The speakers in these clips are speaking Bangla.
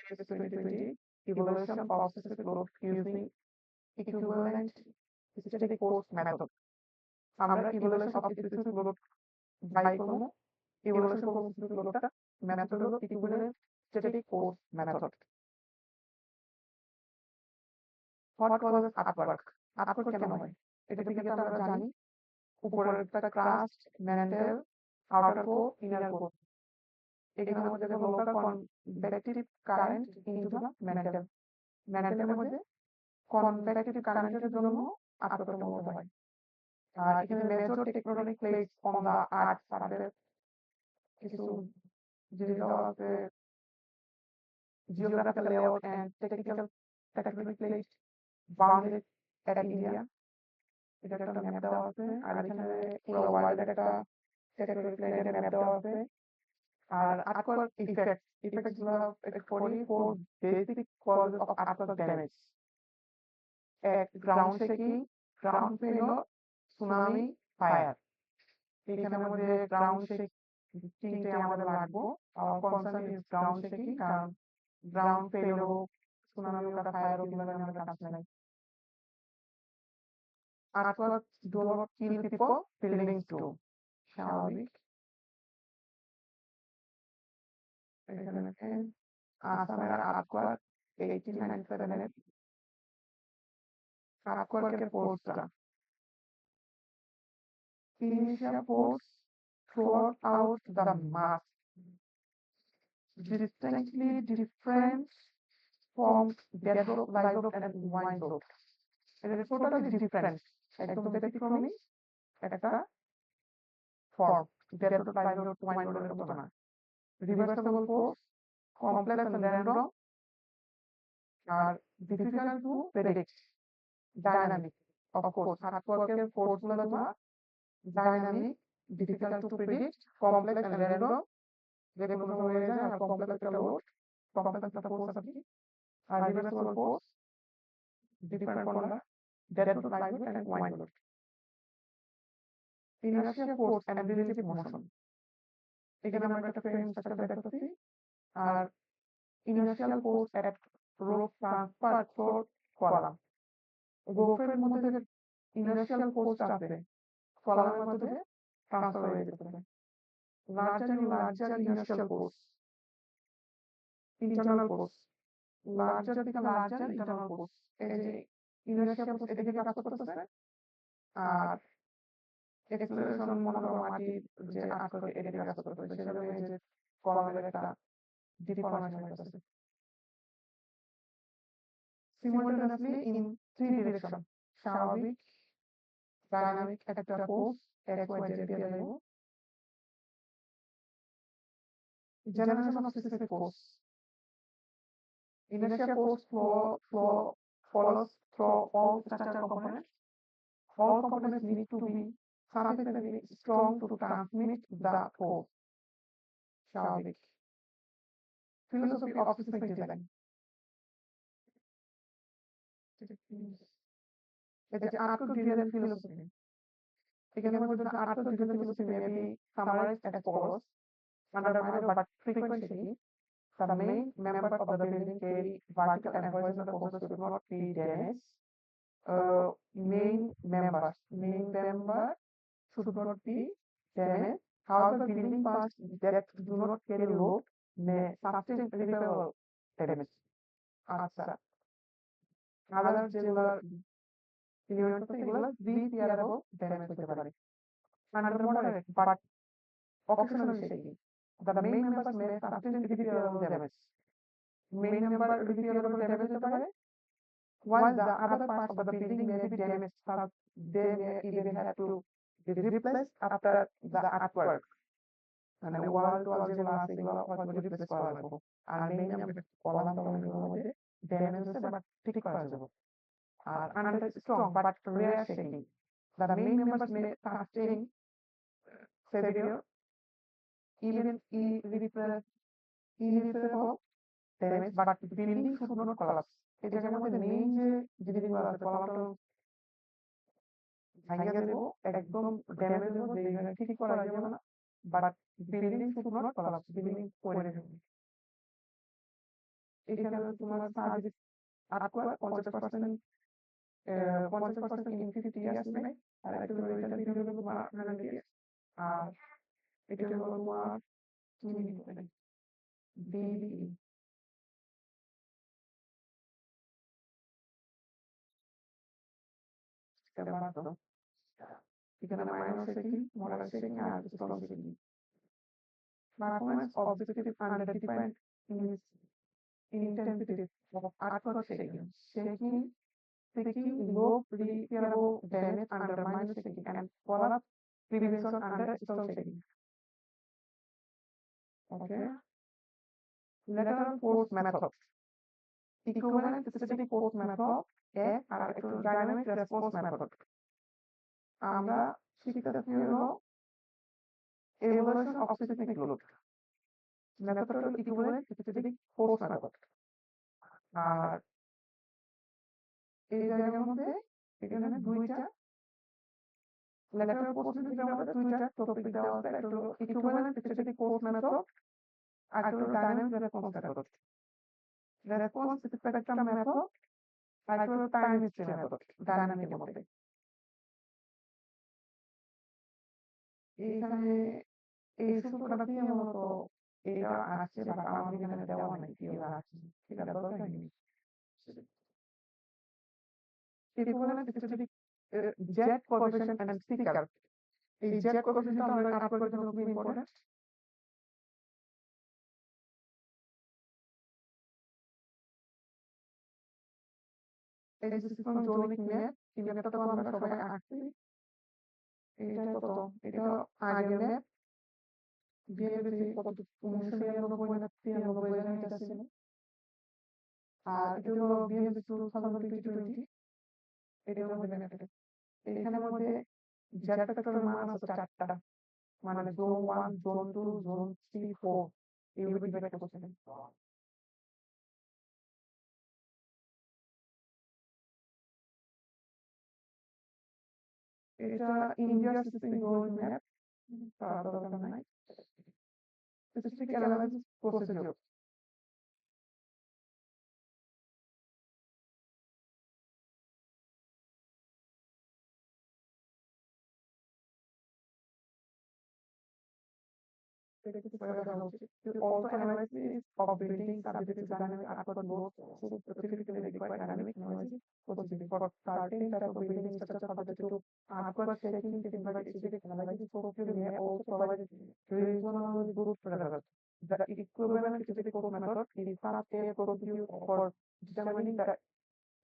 2020 evaluation of specific load using equivalent static force method. আমরা evaluation of specific load বাই করব। evaluation করব specific loadটা, মেথড হলো equivalent static force method. What causes artwork? Artwork কেন হয়? এটা থেকে তো আমরা জানি উপরের একটা crust, mantle, outer core, inner core. এখানের মধ্যে দেবো local convective current into the mantle. ম্যান্টেলের মধ্যে কনভেক্টিভ কারেন্টের জন্য আর্টওয়ার্কের মতো হয়। আর এখানে major tectonic plates on the earth surface কিছু জিনিস দেওয়া আছে, geographical layout and technical tectonic plate boundary at India, এটা একটা ম্যাপ দেওয়া আছে। আর এখানে পুরো ওয়ার্ল্ডের একটা টেকটোনিক প্লেটের ম্যাপ দেওয়া আছে। আর আর্টওয়ার্ক ইফেক্টস গুলো করি for basic cause of artwork damage. এক, ground shaking, ground failure, tsunami, fire. এখানের মধ্যে গ্রাউন্ড শেকিংটা আমাদের লাগবো। কনসার্ন ইজ গ্রাউন্ড শেকিং, কারণ গ্রাউন্ড ফেলিওর হোক, সুনামি হোক, ফায়ার হোক, এগুলো আমাদের কাজ নাই। Artwork do not kill people, buildings do. স্বাভাবিক। এখানে দেখেন আসামের আর্টওয়ার্ক 1897 এর আর্টওয়ার্কের ফোর্সটা initial force throughout the mass distinctly different from deadlock, livelock and windlock. It is totally different. একদম ব্যতিক্রমী একটা ফর্ম। deadlock, livelock, windlock এর মতো না। Reversible force, complex and random, আর difficult to predict. Dynamic, of course, আর্টওয়ার্কের ফোর্স গুলো তোমার dynamic, difficult to predict, complex and random, যেগুলো হয়ে যায়। আর কমপ্লেক্স একটা লোড, কমপ্লেক্স একটা ফোর্স আছে, আর reversible force different from the dead load, live load and wind load. Inertia force and relative motion, এখানে আমরা একটা ফ্রেম স্ট্রাকচার দেখাচ্ছি। আর inertial force at rope transfer through column, রোপের মধ্যে যে ইনার্শিয়াল ফোর্স আছে কলামের মধ্যে ট্রান্সফার হয়ে যেতে পারে। Larger inertial force, internal force, larger থেকে লার্জার ইন্টারনাল ফোর্স। এই যে ইনার্শিয়াল ফোর্স এদিকে কাজ করতেছে, আর এক্সেলারেশন মনে করো মাটি যে আটকে এদিকে কাজ করতেছে, সেজন্য এই যে কলামের একটা ডিফর্মেশন হইতেছে। সিমultaneously in three direction, স্বাভাবিক, ডাইনামিক একটা ফোর্স এক্স ওয়াই জেড দিয়ে যাইব। generation of specific force, inertia force follows through all structural components. All components need to be sufficiently strong to transmit the force. স্বাভাবিক। Philosophy of specific design, এটা যে আর্টওয়ার্ক ডিজাইন ফিলোসফি। এখানে মধ্যে artwork design philosophy may be summarized as follows: undermined but frequently the main members of the building carry vertical and horizontal forces should not be damaged. Main member should not be damaged. However, building parts that do not carry load may sustain irreparable damage. আচ্ছা, আদার যেগুলো এলিমেন্ট আছে এগুলো রিপেয়ারেবল ড্যামেজ হতে পারে। Under moderate but occasional shaking, the main members may sustain irreparable damage. Main member repairable damage হতে পারে, while the other parts of the building may be damaged, but they may even have to be replaced after the artwork. মানে ওয়াল টোয়াল যেগুলো আছে এগুলো হয়তো রিপ্লেস করা লাগবে। আর মেইন কলাম টলামগুলোর মধ্যে ড্যামেজ হচ্ছে বাট ঠিক করা যাবে। আর under strong but rare shaking, the main members may sustain severe, even irreparable damage, but building should not collapse. এই জায়গার মধ্যে মেইন যে জিনিসগুলো আছে কলামটা ভাঙিয়ে দেবো, একদম ড্যামেজ দেবো, যেখানে ঠিক করা যাবে না, but building should not collapse, building পড়ে যাবে। এখানে তোমার সার্ভিস আটকোয়ার 50% ইনফিনিটি আসবে আর একটা হলো এটা ভিডিও হলো তোমার 100 ইয়ার্স আর এটা হলো তোমার কি বলে বিবি কেমন এখানে মাইনর শেকিং মোডাল শেকিং আর strong shaking performance objective under depend in intensity of artwork shaking. Shaking low repairable damage under minor shaking and collapse prevention under strong shaking. Okay. Lateral force method. Equivalent static force method আর একটু dynamic response method. আমরা শিখতেছি হলো evaluation of seismic load. Method হলো equivalent static force method. আর এই জায়গার মধ্যে এখানে দুইটা lateral force ক্ষেত্রে আমাদের দুইটা টপিক দেওয়া আছে একটা হলো equivalent static force method আর একটা হলো dynamic response method. Response spectrum method আর একটা হলো time history method ডায়নামিকের মধ্যে। এইখানে এই সূত্রটা দিয়ে মূলত এটা আসছে বাট আমাদের এখানে দেওয়া নাই কিভাবে আসছে সেটা দরকার নেই। Equivalent static jet coefficient and sticker. এই jet coefficient আমরা আটকরার জন্য খুব ইম্পর্টেন্ট। এই যে সিস্টেম জোনিক ম্যাপ এই ম্যাপটা তো আমরা সবাই আঁকছি এটা কত এটা আগের ম্যাপ বিএনপি কত 1999 না 93 জানি এটা ছিল আর এটা হলো বিএনপি 2020 এটা হলো ম্যাপটা এখানের মধ্যে জেড ফ্যাক্টরের মান আছে চারটা মানে জোন 1 জোন 2 জোন 3 4 এইভাবে ডিভাইড করতে হবে। এটা ইন্ডিয়ার সিস্টেম গোল ম্যাপ দরকার নাই statistic analysis procedure to also analysis of buildings subject to dynamic output loads so specifically require dynamic analysis procedure for certain type of building structure subject to output shaking specific analysis procedure may also provide reasonable good results. The equivalent specific method is some a procedure for determining the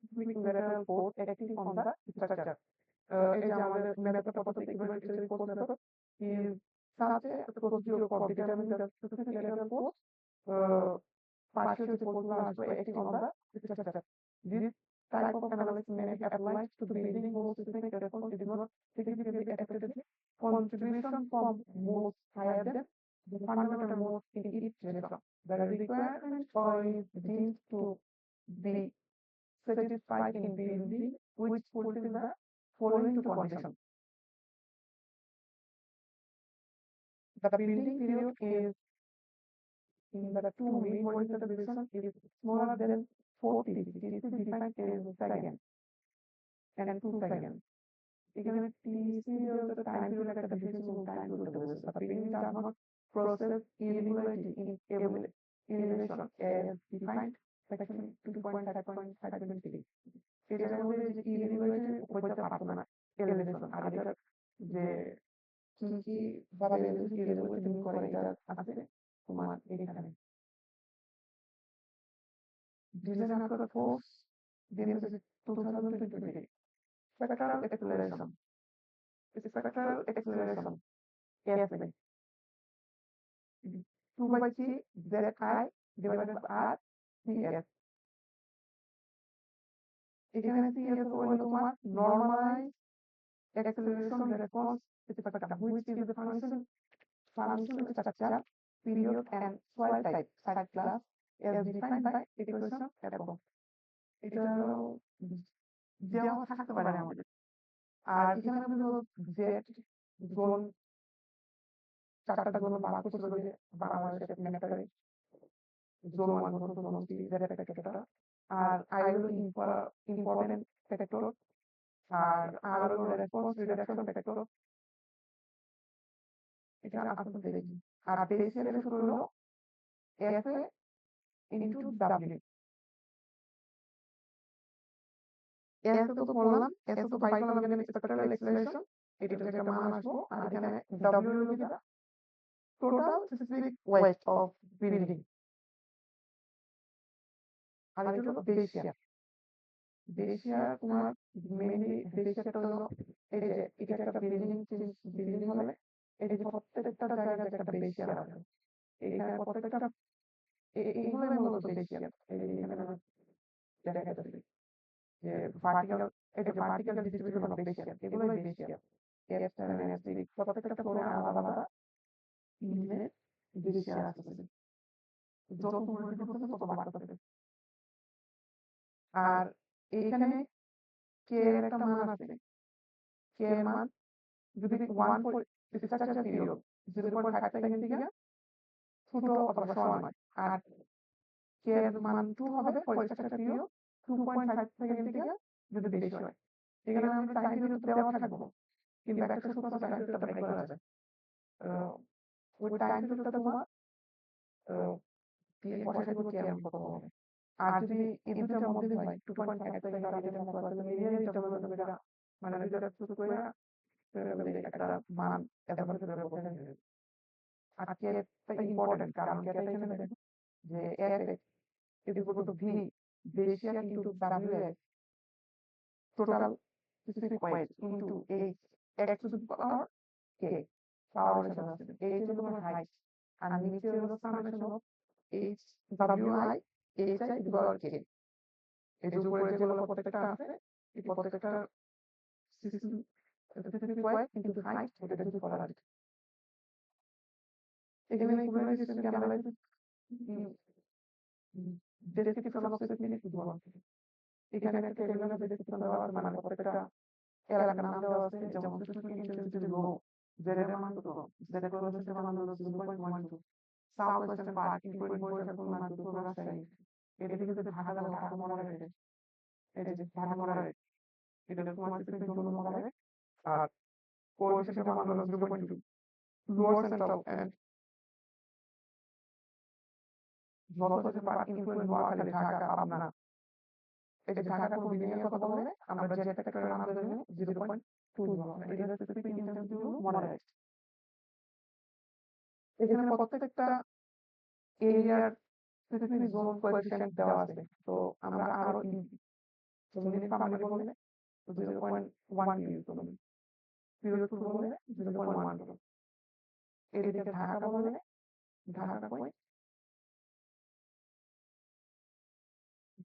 specific lateral force acting on the structure. এই যে আমাদের method property equivalent static force method is such a procedure for determining the specific lateral force partial to force large by acting on the structure. This type of analysis may be applied to the building most specific response is not significantly affected the contribution from most higher than the fundamental most in each response. The requirement is deemed to be satisfied in building which fulfill the following two conditions. The building period is in the two main horizontal directions is smaller than 40 degrees. It is defined as seconds and 2 seconds. Equal TC is the time period at the difference in time to the business. The building does not process irregularity in elevation as defined section 2.5.5 এটা আমাদের যে irregularity হইতে পারতো না elevation আর এটা যে কি ভাবে irregularity মিন করে এটা আছে তোমার এখানে design after the force then is 2023 spectral acceleration yes 2 by 3 zi divided by r cs এখানে cs হলো তোমার normalized acceleration response spectrum which is the function structure period and soil type site class as defined by equation above এটা দেওয়া থাকতে পারে আমাদের আর এখানে হলো জেড জোন চারটা জোন ভাগ করছিল যে বাংলাদেশের ম্যাপটারে zone 1 versus zone 3 that factor R I হলো important factor আর R হলো response reduction factor এটা আসলে দেখি আর বেসিয়াল সূত্র হলো F into W S তো বললাম S তো বাই করলাম এখানে স্পেক্ট্রাল এক্সেলারেশন এটার একটা মান আসবো আর এখানে W হলো কি total specific weight of building আর এটা হলো বেসিয়া তোমার মেইনলি বেসিয়াটা হলো এই যে এটা একটা বিল্ডিং হলে এই যে প্রত্যেকটা জায়গায় একটা বেসিয়া আছে এখানে প্রত্যেকটা এইগুলোই মূলত বেসিয়া এই যে এখানে দেখা যাচ্ছে যে ভার্টিক্যাল এটা ভার্টিক্যাল ডিস্ট্রিবিউশন অফ বেসিয়া এগুলোই বেসিয়া F7 F6 প্রত্যেকটা ফ্লোরে আলাদা আলাদা ইউনিট বেসিয়া আছে যত উন্নতি করতেছে তত বাড়তেছে আর এইখানে কে এর একটা মান আছে কে এর মান যদি 1 ফর স্ট্রাকচার পিরিয়ড 0.5 সেকেন্ড থেকে ছোট অথবা সমান হয় আর কে এর মান 2 হবে ফর স্ট্রাকচার পিরিয়ড 2.5 সেকেন্ড থেকে যদি বেশি হয় এখানে আমরা টাইম পিরিয়ড দেওয়া থাকবো কিন্তু একটা সূত্র আছে টাইম পিরিয়ডটা বের করা যায় ওই টাইম পিরিয়ডটা তোমার দিয়ে বসাই দিব কে এর কত হবে আর যদি এই দুটোর মধ্যে হয় 2.5 সেকেন্ড আর এটার মধ্যে আসলে মিলিয়ে নিতে হবে এটা মানে দুটোটা ছোট করে একটা মান এতবার করে বসাই দিবে আর কে একটা ইম্পর্টেন্ট কারণ কে এখানে দেখো যে f is equal to v Bezier into ws total specific weight into h x to the power k power is h is the height and নিচে হলো summation of h wi hi is the power k এই যে উপরে যেগুলো প্রত্যেকটা আছে এই প্রত্যেকটা specific weight into height ওটা যদি করা যায় এখানে quality system analysis description of specific উদাহরণ এখানে একটা টেবিলের ডেসক্রিপশন দেওয়া আছে মানে প্রত্যেকটা এলাকার নাম দেওয়া আছে যেমন স্পেসিফিক ইন্টেন্সিটি লো জেড এর মান কত জেড এর কোএফিসিয়েন্ট মান হলো 0.12 south western part including Barisal Khulna দুপুর রাজশাহী এটা থেকে যদি ঢাকা যাবে ঢাকা মডেল এই যে ঢাকা মডেল এটা তোমার স্পেসিফিক জোন মডেল আর কোএফিসিয়েন্ট মান হলো 0.2 লোয়ার সেন্ট্রাল এন্ড যত পার্ট ইনক্লুডিং নোয়াখালী ঢাকা পাবনা এই যে ঢাকা কোনো বিল্ডিং এর কথা বললে আমরা যে ফ্যাক্টরের নাম দেব 0.2 দিব এটা হচ্ছে স্পেসিফিক ইন্টেন্সিটি হলো মডারেট এখানে প্রত্যেকটা এরিয়ার স্পেসিফিক জোন কোএফিসিয়েন্ট দেওয়া আছে তো আমরা আরো মিনিট পাবলিক বললে 0.1 ইউজ করব পিরিয়ড বললে 0.1 করব এদিকে ঢাকা বললে ঢাকা কই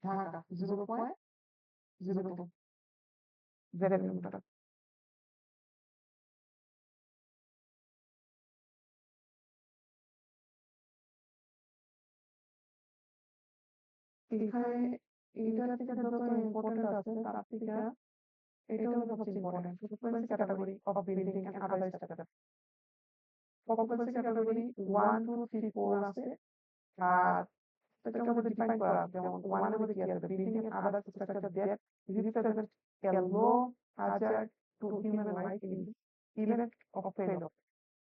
ঢাকা 0.02 জেড মিটার এখানে এইটার থেকে যত ইম্পর্টেন্ট আছে তার থেকে এটা হলো সবচেয়ে important frequency category of building and other structure frequency category 1 2 3 4 আছে আর সেটার মধ্যে ডিফাইন করা আছে যেমন 1 এর মধ্যে কি আছে building and other structure that represent a low hazard to human right in event of failure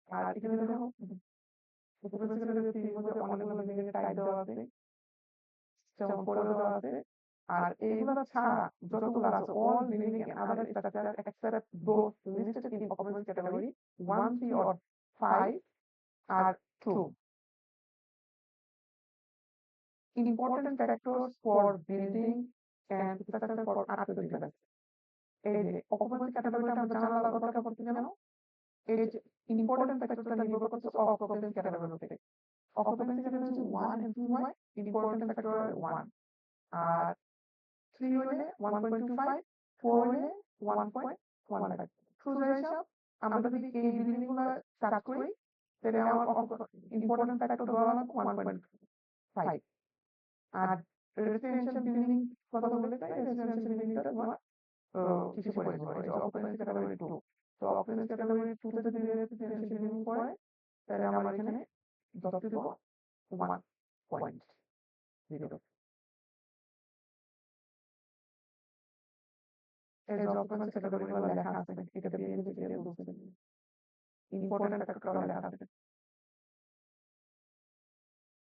আর এখানে দেখো ফ্রিকোয়েন্সি ক্যাটাগরির মধ্যে অনেকগুলো বিল্ডিং এর টাইপ দেওয়া আছে যেমন করে দেওয়া আছে আর এইগুলো ছাড়া যতগুলো আছে all building and other structure except those listed in occupancy category 1 3 or 5 are true important factors for building and structure for architecture design এই যে occupancy category আমরা জানার দরকার পড়ছে কেন এই যে important factorটা নির্ভর করছে occupancy category থেকে occupancy category হচ্ছে 1 and 2 হয় important factor 1 আর 3 হলে 1.25 4 হলে 1.15 সোজা হিসাব আমরা যদি এই বিল্ডিং গুলো স্টার্ট করি তাহলে আমার ইম্পর্টেন্ট ফ্যাক্টর ধরা লাগবে 1.5 আর রেসিডেন্সিয়াল বিল্ডিং কথা বললে তাই রেসিডেন্সিয়াল বিল্ডিংটা তোমার কিসে পড়ে এই যে অকুপেন্সি ক্যাটাগরি 2 তো অকুপেন্সি ক্যাটাগরি 2 তে যদি রেসিডেন্সিয়াল বিল্ডিং পড়ে তাহলে আমার এখানে 10 দেব 1 পয়েন্ট 0। এই যে অকুপেন্সি ক্যাটাগরিগুলো লেখা আছে এটা বিএনপি এর বলছে ইম্পর্টেন্ট ফ্যাক্টরগুলো লেখা আছে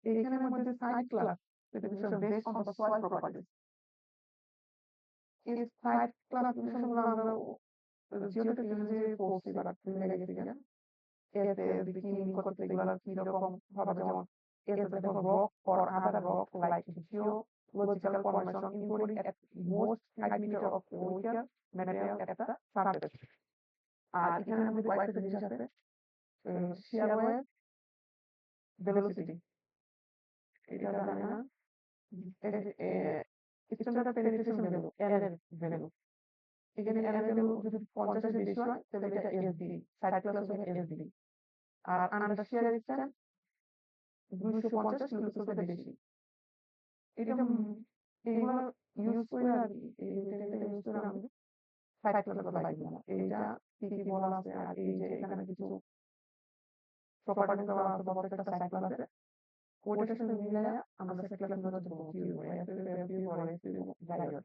এইখানের মধ্যে site class definition based on the soil properties এই সাইট ক্লাস ডিফিনিশনগুলো আমরা জিওটেক যে পড়ছি বা লেগে গেছি কেন এতে দেখি মিন করতে এগুলো কিরকম হবে যেমন এতে দেখো rock or other rock like geological formation including at most 5 meter of weaker material at the surface আর এখানের মধ্যে কয়েকটা জিনিস আছে shear wave velocity এটা জানে না standard penetration value L এর value এখানে L এর value যদি 50 এর বেশি হয় তাহলে এটা SDD সাইড ক্লাস হবে SDD আর আন্ডার shear strength 250 কিলোমিটার বেশি এটা এগুলো ইউজ করে আর কি এটা ইউজ করে আমি সাইড ক্লাস লাগবে না এইটা কি কি বলা আছে আর এই যে এখানে কিছু প্রপার্টিজ দেওয়া আছে প্রত্যেকটা সাইড ক্লাসে ওটার সাথে মিলায়া আমরা সাইড ক্লাস গুলো দেবো কি হয় এফএফএফ or এসপি জায়গা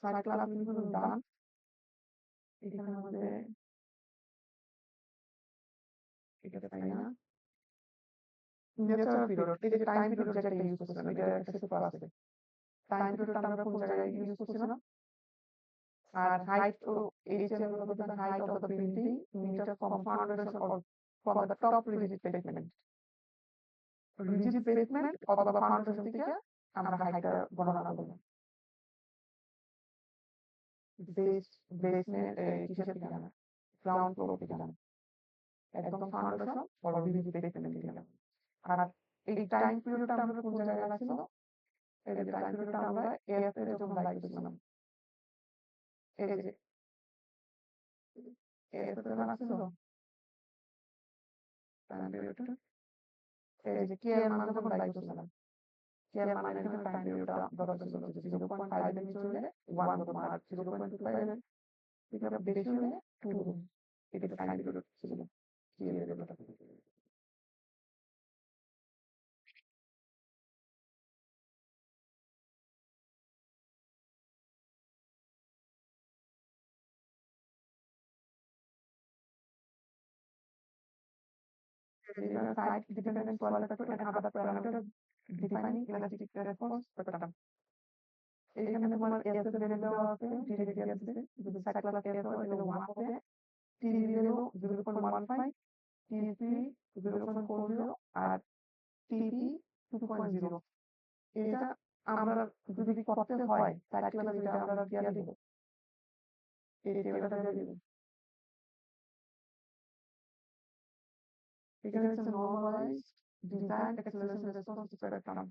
সাইড ক্লাস গুলো ডান এখানে আমাদের এটা তাই না ন্যাচারাল পিরিয়ড এই যে টাইম পিরিয়ড যেটা ইউজ করছিলাম এটা একটা সুপার আছে টাইম পিরিয়ডটা আমরা কোন জায়গায় ইউজ করছিলাম আর height h এর হলো the height of the building meter from foundation or from the top rigid pavement rigid pavement অথবা ফাউন্ডেশন থেকে আমরা হাইটটা গণনা করব বেস বেসমেন্ট কিসের থেকে জানা গ্রাউন্ড ফ্লোর থেকে জানা একদম ফাউন্ডেশন or rigid pavement থেকে জানা আর এই টাইম পিরিয়ডটা আমরা কোন জায়গায় রাখছিল এই যে টাইম পিরিয়ডটা আমরা এফ এর জন্য রাখছিলাম এই যে এফ এর রাখছিল টাইম পিরিয়ডটা এই যে কে এর মান যখন রাখছিলাম কে এর মানে এখানে টাইম পিরিয়ডটা দরকার ছিল যে 0.5 এর নিচে হলে 1 ধরুন আর 0.25 এর থেকে বেশি হলে 2 ধরুন এটা টাইম পিরিয়ড ছিল কে এর লেভেলটা site dependent soil factor and other parameters defining elastic response spectrum এখানে তোমার এস এর ভ্যালু দেওয়া আছে ডিরেক্ট দিয়ে দিচ্ছে যদি সাইড ক্লাস এস হয় তাহলে 1 হবে টিভি ভ্যালু 0.15 টিসি 0.40 আর টিপি 2.0 এটা আমরা যদি করতে হয় সাইড ক্লাস এটা আমরা দিয়ে দিব এই টেবিলটা দিয়ে দিব এখানে হচ্ছে normalized design acceleration response spectrum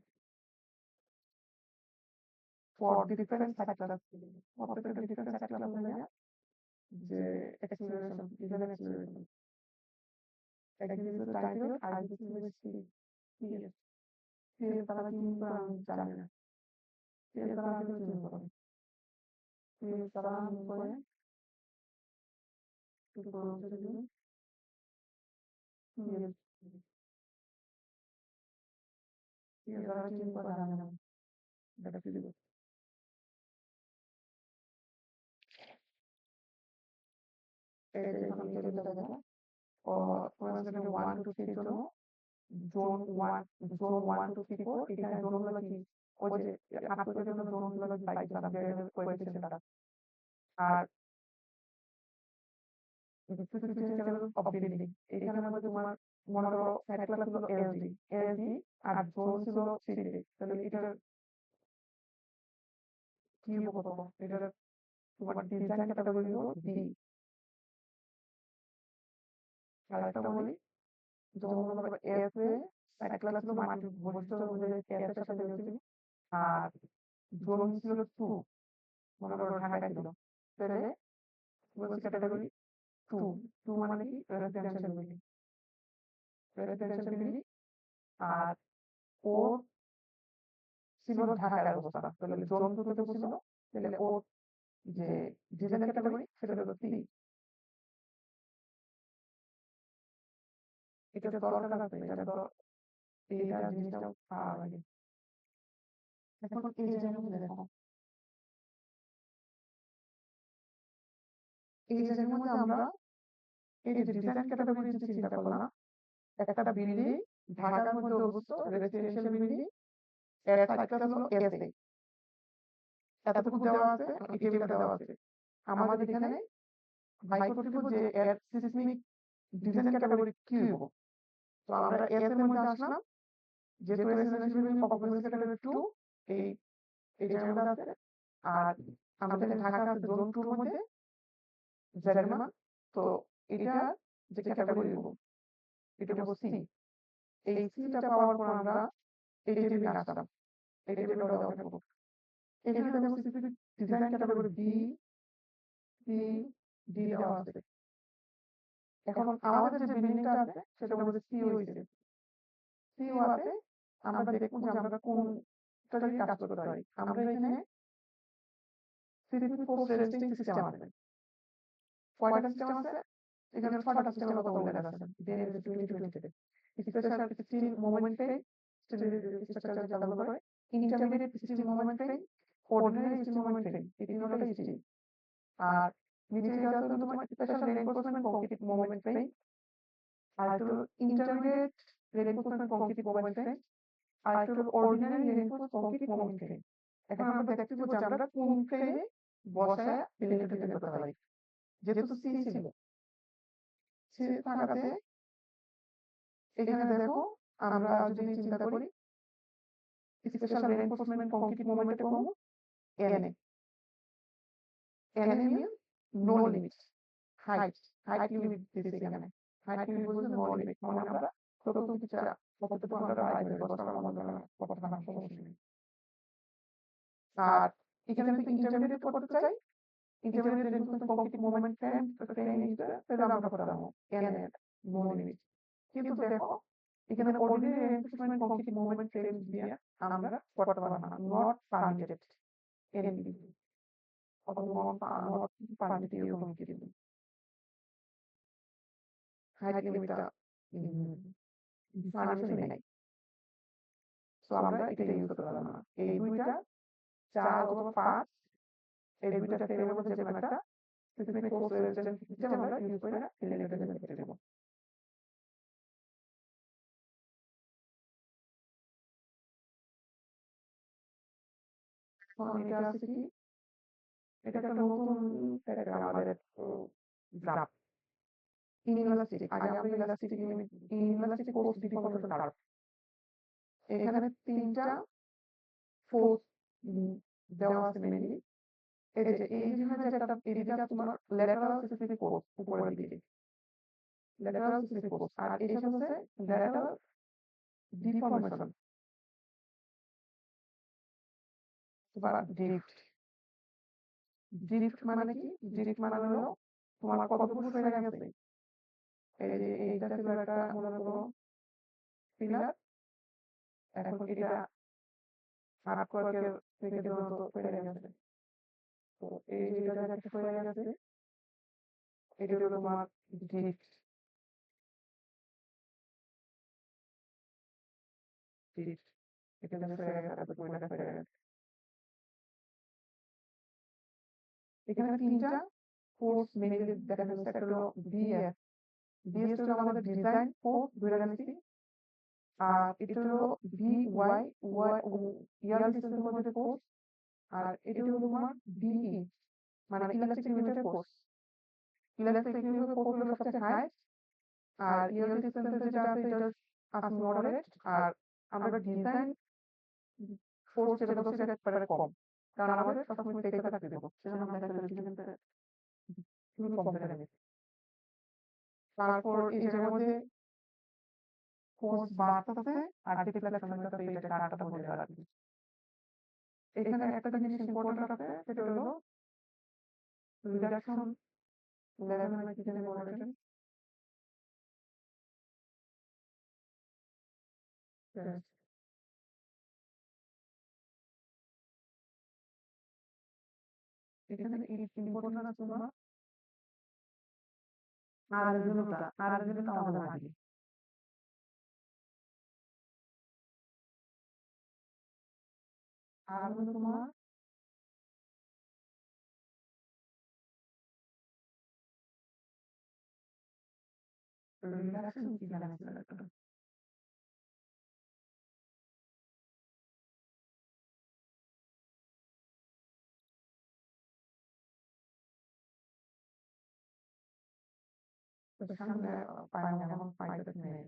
for different side classes প্রত্যেকটা different side class হলে যে acceleration design acceleration একদিন তো টাইম পিরিয়ড আর কিছু সিরিয়াস সিরিয়াস তারা কি করে আমি জানি না সিরিয়াস তারা আসলে কি করে সিরিয়াস তারা করে একটু করতে দিন সিরিয়াস সিরিয়াস তারা কি করে জানি না এটা কি দিব এই যে এখানে টেবিলটা দেখো ও পয়েন্ট 1 2 3 জন্য জোন 1 জোন 1 2 3 4 এখানে জোনগুলো কি ওই যে আপনাদের জন্য জোনগুলো লাইক দিলাম ভেরিয়েবল কোএফিসিয়েন্টটা আর ফিজিক্যাল অফ বিল্ডিং এখানের মধ্যে তোমার মনে করো সাইড ক্লাস ছিল এলডি আর জোন ছিল সিডি তাহলে এটার কি হবে কত এটার তোমার ডিজাইন ক্যাটাগরি হলো ডি আর একটা বলি যেমন মনে করো এস এ সাইড ক্লাস ছিল মাল্টি বৈশিষ্ট্য অনুযায়ী এস এর সাথে মিলছিল আর জোন ছিল 2 মনে করো ঢাকা ছিল তাহলে বলছি ক্যাটাগরি 2 2 মানে কি রেসিডেন্সিয়াল বিল্ডিং আর ও ছিল ঢাকার অবস্থা তাহলে জোন 2 তে ছিল তাহলে ও যে ডিজাইন ক্যাটাগরি সেটা হলো 3 এটা দরকার আছে এটা এইটা জিনিসটাও ভালো লাগে। এখন এই যে যেমন দেখো, এই জায়গার মধ্যে আমরা এই যে ডিজাইন ক্যাটাগরি যে চিন্তা করলাম, একটা বিল্ডিং ঢাকার মধ্যে অবস্থিত রেসিডেন্সিয়াল বিল্ডিং, এর সাইজটা হলো এসএ, এতটুকু দেওয়া আছে, এই টেবিলটা দেওয়া আছে। আমাদের এখানে ভাই করতে যে এর সিসমিক ডিজাইন ক্যাটাগরি কি হইব। তো আমরা এস এর মধ্যে আসলাম, যেহেতু রেসিডেন্সিয়াল বিল্ডিং অকুপেন্সি ক্যাটাগরি 2, এই এই জায়গার মধ্যে আছে। আর আমাদের ঢাকা আছে জোন 2 এর মধ্যে জেডের। তো এটা যে ক্যাটাগরি হইব, এটা হইব সি। এই সিটা পাওয়ার পর আমরা এই টেবিলে আসলাম, এই টেবিলটা দেওয়া থাকবো। এখানে দেখো specific design category B, C, D দেওয়া আছে। এখন আমাদের যে বিল্ডিংটা আছে সেটার মধ্যে সি হয়েছে, সি হওয়াতে আমরা দেখবো যে আমরা কোনটা দিয়ে কাজ করতে পারি। আমরা এখানে সিসি পোস্ট রেজিস্ট্রিং সিস্টেম আছে। কয়টা সিস্টেম আছে? এখানে 6টা সিস্টেমের কথা উল্লেখ আছে বিএনএস 2020 তে। Special steel movement pain, steel structure চালু করে, intermediate steel movement pain, ordinary steel movement pain, এই তিনটা স্টিল। আর নিচে যেটা আছে তোমার special reinforcement concrete movement pain, আর একটা হলো intermediate reinforcement concrete movement pain, আর একটা হলো ordinary reinforce concrete movement pain. এখন আমরা দেখতে পাবো যে আমরা কোন ফ্রেমে বসায় বিল্ডিংটা ডিজাইন করতে পারি। যেহেতু সি ছিল, সি থাকাতে এখানে দেখো আমরা যদি চিন্তা করি স্পেশাল রেইনফোর্সমেন্ট কংক্রিট মুভমেন্ট করব NA, NA mean no limit, height, height limit দিয়েছে এখানে। হাইট লিমিট বলতে নো লিমিট, মানে আমরা যত কিছু কতটুকু আমরা বাইরে করতে পারবো, আমাদের কত টাকা সমস্যা নেই। আর এখানে যদি ইন্টারমিডিয়েট করতে চাই, intermediate reinforcement concrete movement frame ইজটা সেটা আমরা করতে পারবো এনএ নো লিমিট। কিন্তু দেখো এখানে ordinary reinforcement concrete movement frame দিয়ে আমরা করতে পারবো না, নট পারমিটেড এনপি, অথবা নট পারমিটেড এরকম কিছু হাইট লিমিটটা পারমিশন নেই। সো আমরা এটা ইউজ করতে পারবো না। এই দুইটা 4 অথবা 5, এই দুইটা ফ্রেমের মধ্যে যে কোনো একটা স্পেসিফিক ফোর্স রেজিস্ট্যান্স সিস্টেম আমরা ইউজ করে সিলিন্ডারটা ডিজাইন করতে দেবো। এখন এটা আছে কি, এটা একটা নতুন ফ্যাক্টর আমাদের গ্রাফ ইনইলাস্টিক। আগে আমরা elastic limit inelastic force deformation curve, এখানে তিনটা ফোর্স দেওয়া আছে মেইনলি। এই যেখানে যে একটা এদিকে আছে তোমার ল্যাটারাল স্পেসিফিক ফোর্স উপরের দিকে, ল্যাটারাল স্পেসিফিক ফোর্স, আর এটা হচ্ছে ল্যাটারাল ডিফর্মেশন বা ড্রিফট। ড্রিফট মানে কি? ড্রিফট মানে হলো তোমার কতটুকু সরে গেছে। এই যে এইটা ছিল একটা মনে করো পিলার, এখন এটা আর্টওয়ার্কের থেকে ধরো সরে গেছে। তো এই যে এটা একটা সরে গেছে, এটা হলো তোমার ড্রিফট। ড্রিফট এটা যে সরে গেছে, এত পরিমাণে সরে গেছে। এখানে তিনটা ফোর্স মেইনলি দেখা যাচ্ছে। একটা হলো বিএস, বিএস হলো আমাদের ডিজাইন ফোর্স ধরে নিচ্ছি। আর এটা হলো ভিওয়াই, ওয়াই ইয়ার ডিসটেন্সের মধ্যে ফোর্স। আর এটা হলো তোমার বিই, মানে elastic limited force. Elastic limited force হলো সবচেয়ে হাই, আর ইয়ার ডিসটেন্সে যেটা আছে এটা আছে মডারেট। আর আমরা ডিজাইন ফোর্স যেটা হচ্ছে সেটা একেবারে কম, কারণ আমাদের সবসময় টেকে থাকতে দেবো, সেজন্য আমরা একটা ডিজাইনটা খুবই কম ধরে নিচ্ছি। তারপর এই জায়গার মধ্যে ফোর্স বাড়তেছে আর ডিফ্লেকশন হইতেছে, এটা কাটাটা বলে রাখি। এখানে একটা জিনিস ইম্পর্টেন্ট আছে, সেটা হলো রিডাকশন লেভেল মানে কি জানি বলে রাখেন। এখানে ইম্পর্টেন্ট আছে তোমার আর এর জন্যটা আমাদের লাগে। আর হলো তোমার রিল্যাক্সেশন কি জানা ছিল একটা তো সামনে পায় না এখন পাইতে নেই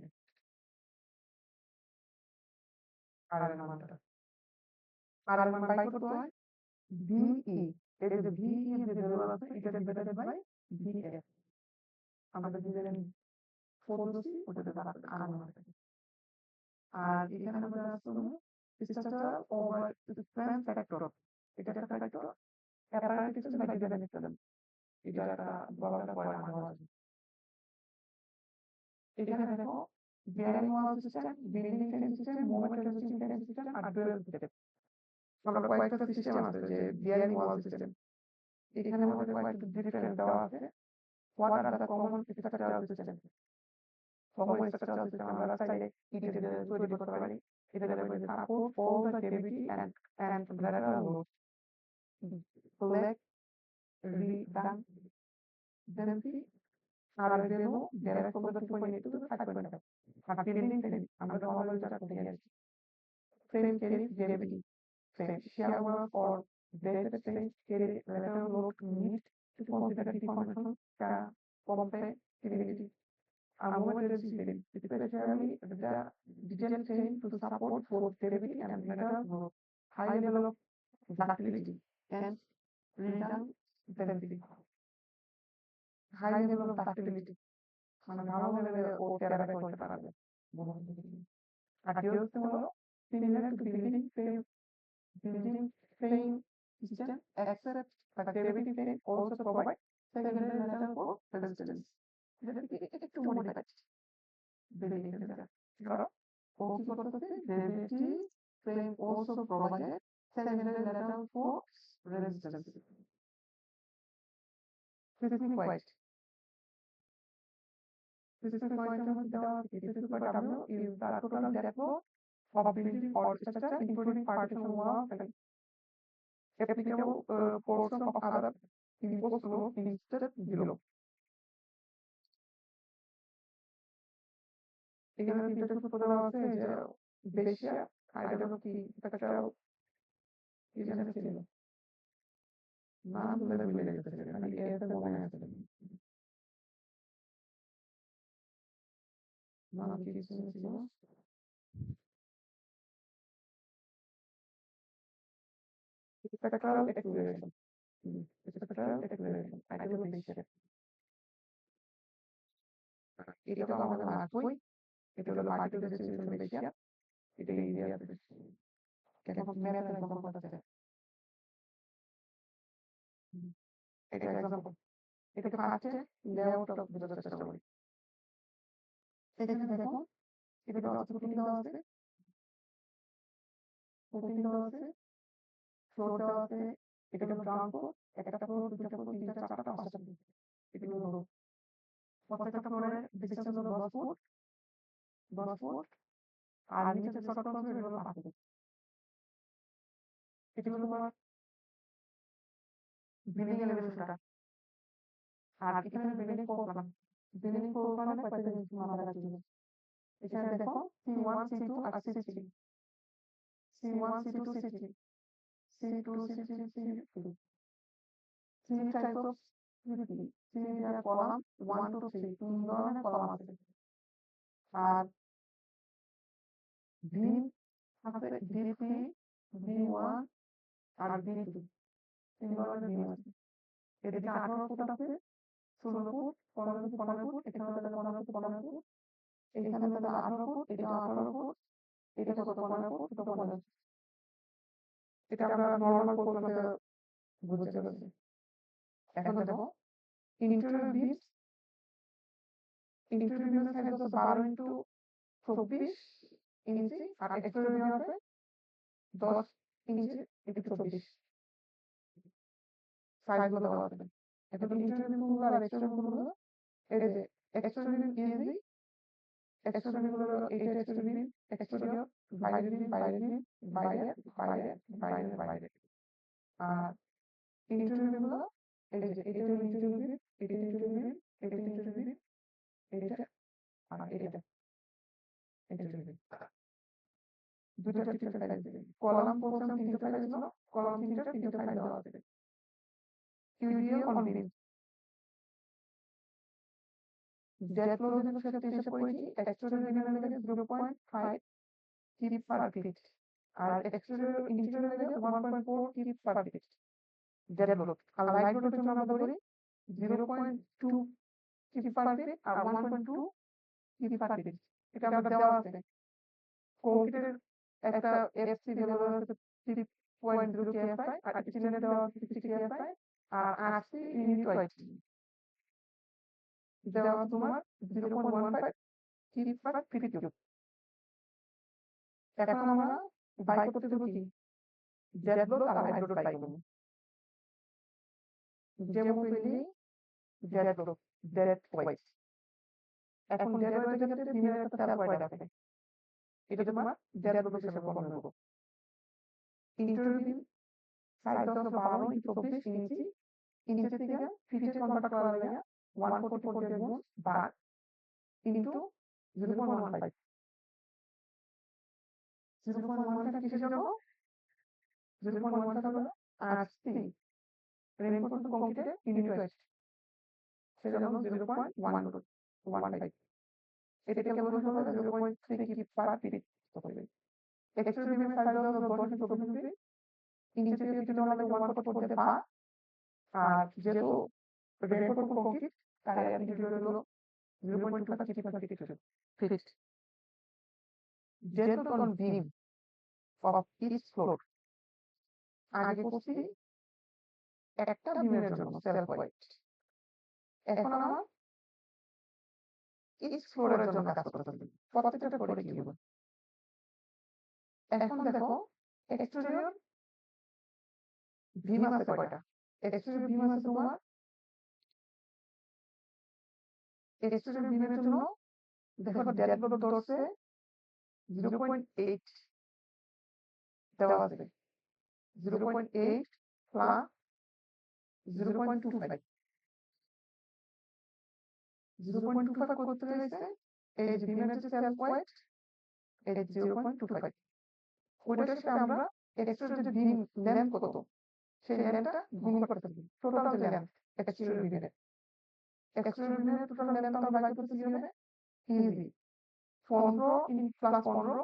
আর এর মানটা আর এর মান বাই করতে হয় ভিই এই যে ভিই যে ভ্যালু আছে এটা ডিভাইডেড বাই ভিএস আমরা যে পদ্ধতি ওটাতে তারা আনানো হয় আর এখানে আমাদের আছে স্ট্রাকচার ওভার স্প্যান ফ্যাক্টর এটা একটা factor apparent system by design system এটা একটা বড় একটা পয়েন্ট আগে আছে এখানে দেখো bearing wall system building frame system moment resisting frame system আর ডুয়াল সিস্টেম আমরা কয়েকটা সিস্টেম আছে যে বিয়ারিং ওয়াল সিস্টেম এখানে আমাদের কয়েকটা ডিফারেন্ট দেওয়া আছে what are the common structural system common structural system আমরা চাইলে ইটের দিয়ে তৈরি করতে পারি এটা দিয়ে support all the gravity and lateral load flex redundancy আর value vary from the 2.8 to 5.5 আর বিল্ডিং ফ্রেম আমরা নরমাল যেটা করতে গেছি frame carries gravity frame shear work or braided frames carry lateral load need to consider deformation compatibility a moment resistant especially the digital frame to support both gravity and lateral load high level of ductility and redundancy high level of ductility মানে ভালো লেভেলে ও টেরাটা করতে পারবে আর কি হচ্ছে হলো similar to building frame system except the gravity frame also provide secondary lateral force resistance যেটা একটু মডিফাইড বিল্ডিং এর যেটা ধরো ও কি করতেছে gravity frame also provided secondary lateral force resistance specific weight specific weight এর মধ্যে দেওয়া আছে specific weight W is the total depth of building or structure including partition walls and applicable portion of other imposed load listed below. এখানে তিনটা সূত্র দেওয়া আছে যে বেশিয়া আর এটা হলো কি একটা কি জানি ছিল নাম বলে ভুলে গেছে খালি এর মনে আছে নাম কি ছিল spectral acceleration spectral acceleration এটা হলো বেশিয়া এটা তো আমাদের আসবই এটা হলো পার্টিকেল ডিস্ট্রিবিউশন বেশিয়া এটা এরিয়া কেন ম্যাথ এক্সাম্পল করতে এটা এক্সাম্পল এটাকে ফার্স্টে লেআউট অফ বোঝার চেষ্টা করি এখানে দেখো এটা দেওয়া আছে প্রোটিন দেওয়া আছে ফ্লোর দেওয়া আছে এটা হলো গ্রাউন্ড ফ্লোর একটা ফ্লোর দুটো ফ্লোর তিনটা চারটা পাঁচটা ফ্লোর এটা হলো রো প্রত্যেকটা ফ্লোরের ডিসটেন্স হলো 10 ফুট আর নিচে যে শর্ট আছে এটা হলো 5 ফুট এটা হলো তোমার বিল্ডিং এলিভেশনটা আর এখানে বিল্ডিং প্রোগ্রাম বিল্ডিং প্রোগ্রামে কয়েকটা জিনিস মাথায় রাখতে হবে এখানে দেখো C1 C2 R C3 C1 C2 C3 C2 C3 C3 three types of three their column 1 to 3 তিন ধরনের কলাম আছে আর ভি আছে ভি3 ভি1 আর ভি2 তিন ধরনের ভি আছে এদিকে 18 ফুট আছে 16 ফুট 15 ফুট 15 ফুট এখানে তাহলে 15 ফুট 15 ফুট এইখানে তাহলে 18 ফুট এটা 18 ফুট এটা কত 15 ফুট এটা 15 এটা আমরা নরমাল কোর্সে বুঝতে পারছি এখন দেখো ইন্টেরিয়র বিট ইন্টেরিয়র বিমের সাইজ হচ্ছে 12x24 ইঞ্চি আর এক্সটেরিয়র বিম আছে 10 ইঞ্চি x 24 সাইজ গুলো দেওয়া আছে এখন ইন্টেরিয়র বিম গুলো আর এক্সটেরিয়র বিম গুলো এই যে এক্সটেরিয়র বিম ইজি এক্সট্রুডের হলো এইটা এক্সট্রুড বিম, এক্সট্রুডিওর, বাইরের বিম, বাইরের বিম, বাইরে, বাইরে, বাইরে, বাইরে। আর ইন্টেরিয়র বিম হলো এই যে এটা হলো ইন্টেরিয়র বিম, এটা ইন্টেরিয়র বিম, এটা ইন্টেরিয়র বিম, এটা আর এটা ইন্টেরিয়র বিম। দুটো টিকেট ফাইল দিবেন। কলাম পোর্শন 3টা ফাইল ছিল, কলাম 3টা ফাইল দেওয়া আছে। কিউডিএল অন বিম। ডেট লোডের সাথে হিসাব করেছি এক্সট্রুডের বিমের লেগে 0.5 কিপ পার ফিট আর এক্সট্রুডের ইন্টেরিয়র লেগে 1.4 kip per feet dead load. আর লাইট লোডের জন্য আমরা ধরি 0.2 কিপ পার ফিট আর 1.2 কিপ পার ফিট। এটা আমরা দেওয়া আছে। কংক্রিটের একটা এফসি ভ্যালু হচ্ছে 3.0 কেএসআই আর স্টিলের দেওয়া 60 কেএসআই আর আরসি ইউনিট ওয়েট দেওয়া তোমার 0.15 কিপ পার ফিট কিউব। এখন আমরা বাই করতে দেবো কি ডেড লোড আর লাইট লোড বাই করবো। যেমন তৈরি ডেড লোড ডেড ওয়েট। এখন ডেড ওয়েটের ক্ষেত্রে বিমের একটা সেলফ ওয়েট আছে, এটা তোমার ডেড লোড হিসেবে গণ্য করবো। ইন্টেরিয়র বিম সাইজ হচ্ছে 12 ইন্টু 24 ইঞ্চি, ইঞ্চি থেকে ফিটে কনভার্ট করা লাগে 144 গুণ বার ইন্টু 0.15। 0.15 কিসের জন্য? 0.15 হলো আরসি রেইনফোর্সড কংক্রিটের ইউনিট ওয়েট, সেটা হলো 0.15। এটাকে বলা হলো 0.3 কিপ পার ফিট। এক্সট্রুড বিমের সাইজ হলো 10 ইন্টু 24 ইঞ্চি থেকে ফিটে নেওয়া লাগে 144 বার আর যেহেতু রেইনফোর্সড কংক্রিট তাই ইন্টেরিয়র হলো 0.25 keep per fit. Dead load on beam of each floor আগে করছি একটা বিমের জন্য সেলফ ওয়েট। এখন আমার ইচ ফ্লোরের জন্য কাজ করতে হবে, প্রত্যেকটা করে কি হবে। এখন দেখো এক্সটেরিয়র বিম আছে কয়টা? এক্সটেরিয়র বিম আছে তোমার, এক্সটেরিয়র বিমের জন্য দেখো ডেড লোড ধরছে 0.8 দেওয়া আছে, 0.8 প্লাস 0.25। 0.25 করতে হয়েছে এই যে বিমের যে সেলফ ওয়েট এই 0.25, ওইটার সাথে আমরা এক্সট্রা যে বিম লেন্থ কত সেই লেন্থটা গুণ করতে হবে। টোটাল যে লেন্থ এক্সট্রিয়র বিমের, এক্সট্রিয়র বিমের টোটাল লেন্থ আমরা বাই করতে হবে easy 15 plus 15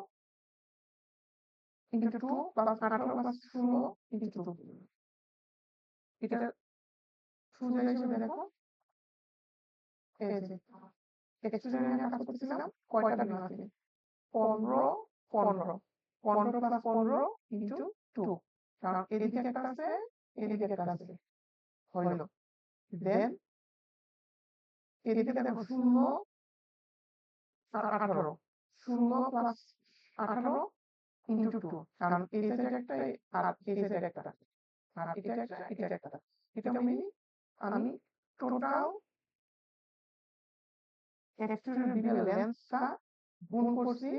into 2 plus 18 plus 16 into 2। এটা সোজা হিসেবে দেখো এই যে এক্সট্রিয়র বিমে কাজ করতেছিলাম কয়টা বিম আছে? 15 15 15 প্লাস 15 ইন্টু 2, কারণ এদিকে একটা আছে এদিকে একটা আছে হইলো। দেন এদিকে দেখো 16 আর 18, 16 প্লাস 18 ইন্টু 2, কারণ এই সাইডে একটা আর এই সাইডে একটা আর এটা একটা এটা একটা, এটা আমি টোটাল এক্সট্রুডের বিমের লেন্থটা গুণ করছি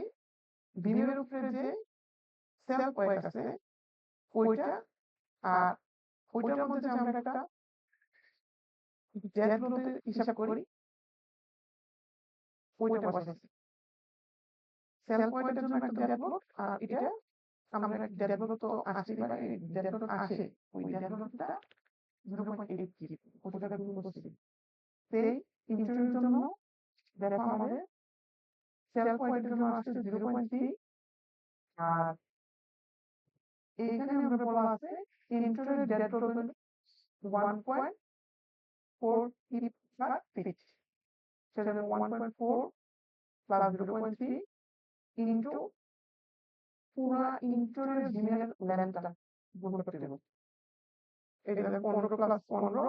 বিমের উপরে যে সেলফ ওয়েট আছে ওইটা আর ওইটার মধ্যে যে আমরা একটা ডেড লোড হিসাব করি ওইটা বসাচ্ছি। সেলফ ওয়েটের জন্য একটা ডেড লোড আর এটা আমরা ডেড লোড তো 80 বার ডেড লোড আসে, ওই ডেড লোডটা 0.8 কেজি ওটাকে গুণ করছি। সেই ইন্টেরিয়র জন্য দেখো আমাদের সেলফ ওয়েটের জন্য আসছে 0.3 আর এইখানে আমরা বলা আছে ইন্টেরিয়র ডেড লোড হলো 1.4 কিপ পার ফিট, সেটা 1.4 প্লাস 0.3 ইন্টু পুরা ইন্টেরিয়র বিমের লেন্থটা গুণ করতে দেব। এটা দেখো 15 প্লাস 15,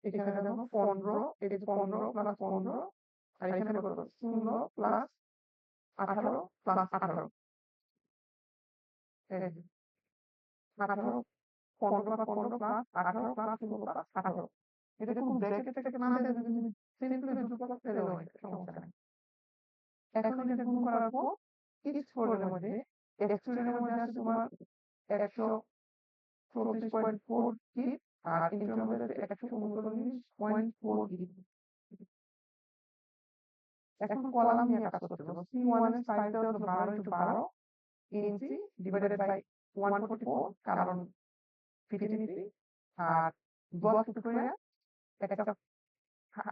এখানে দেখো 15, এটা 15 প্লাস 15 আর এখানে কত 16 plus 18 plus 18, 18 15 plus 15 plus 18 plus 16 plus 18। এটা কোন ব্র্যাকেট থেকে না দেবে, তুমি সিম্পলি দুটো প্লাস ফেলে হয় সমস্যা নেই। এখন এটা গুণ করার পর ইচ ফ্লোরের মধ্যে এক্সটেরিয়রের মধ্যে আছে তোমার 134.4 কিপ আর ইন্টারিয়রের মধ্যে আছে 139.4 কিপ। এখন কলাম নিয়ে কাজ করতে হবে। C1 এর সাইজ দেওয়া হলো 12 × 12 ইঞ্চি ডিভাইডেড বাই 144 কারণ ফিটিনিটি আর 10 ফুট করে একটা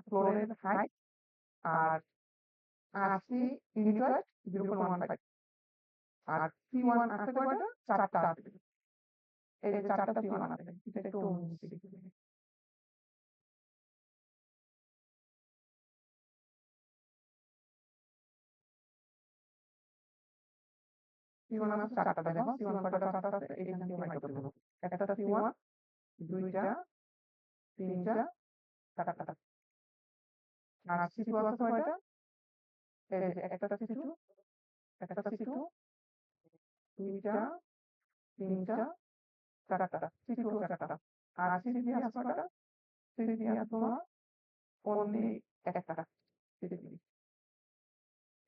ফ্লোরের হাইট আর 80 ইউনিট 0.15 আর C1 আছে কয়টা? 4টা আছে। এই যে 4টা C1 আছে। এটা একটু C1 আছে 4টা দেখো C1 কয়টা 4টা আছে এইখান থেকে বাই করতে হবে। একটা C1 দুইটা তিনটা চারটা আর C2 আছে কয়টা? এই যে একটা C2 দুইটা তিনটা চারটা C2 চারটা আর C3 আছে কয়টা? C3 আছে তোমার অনলি একটা C3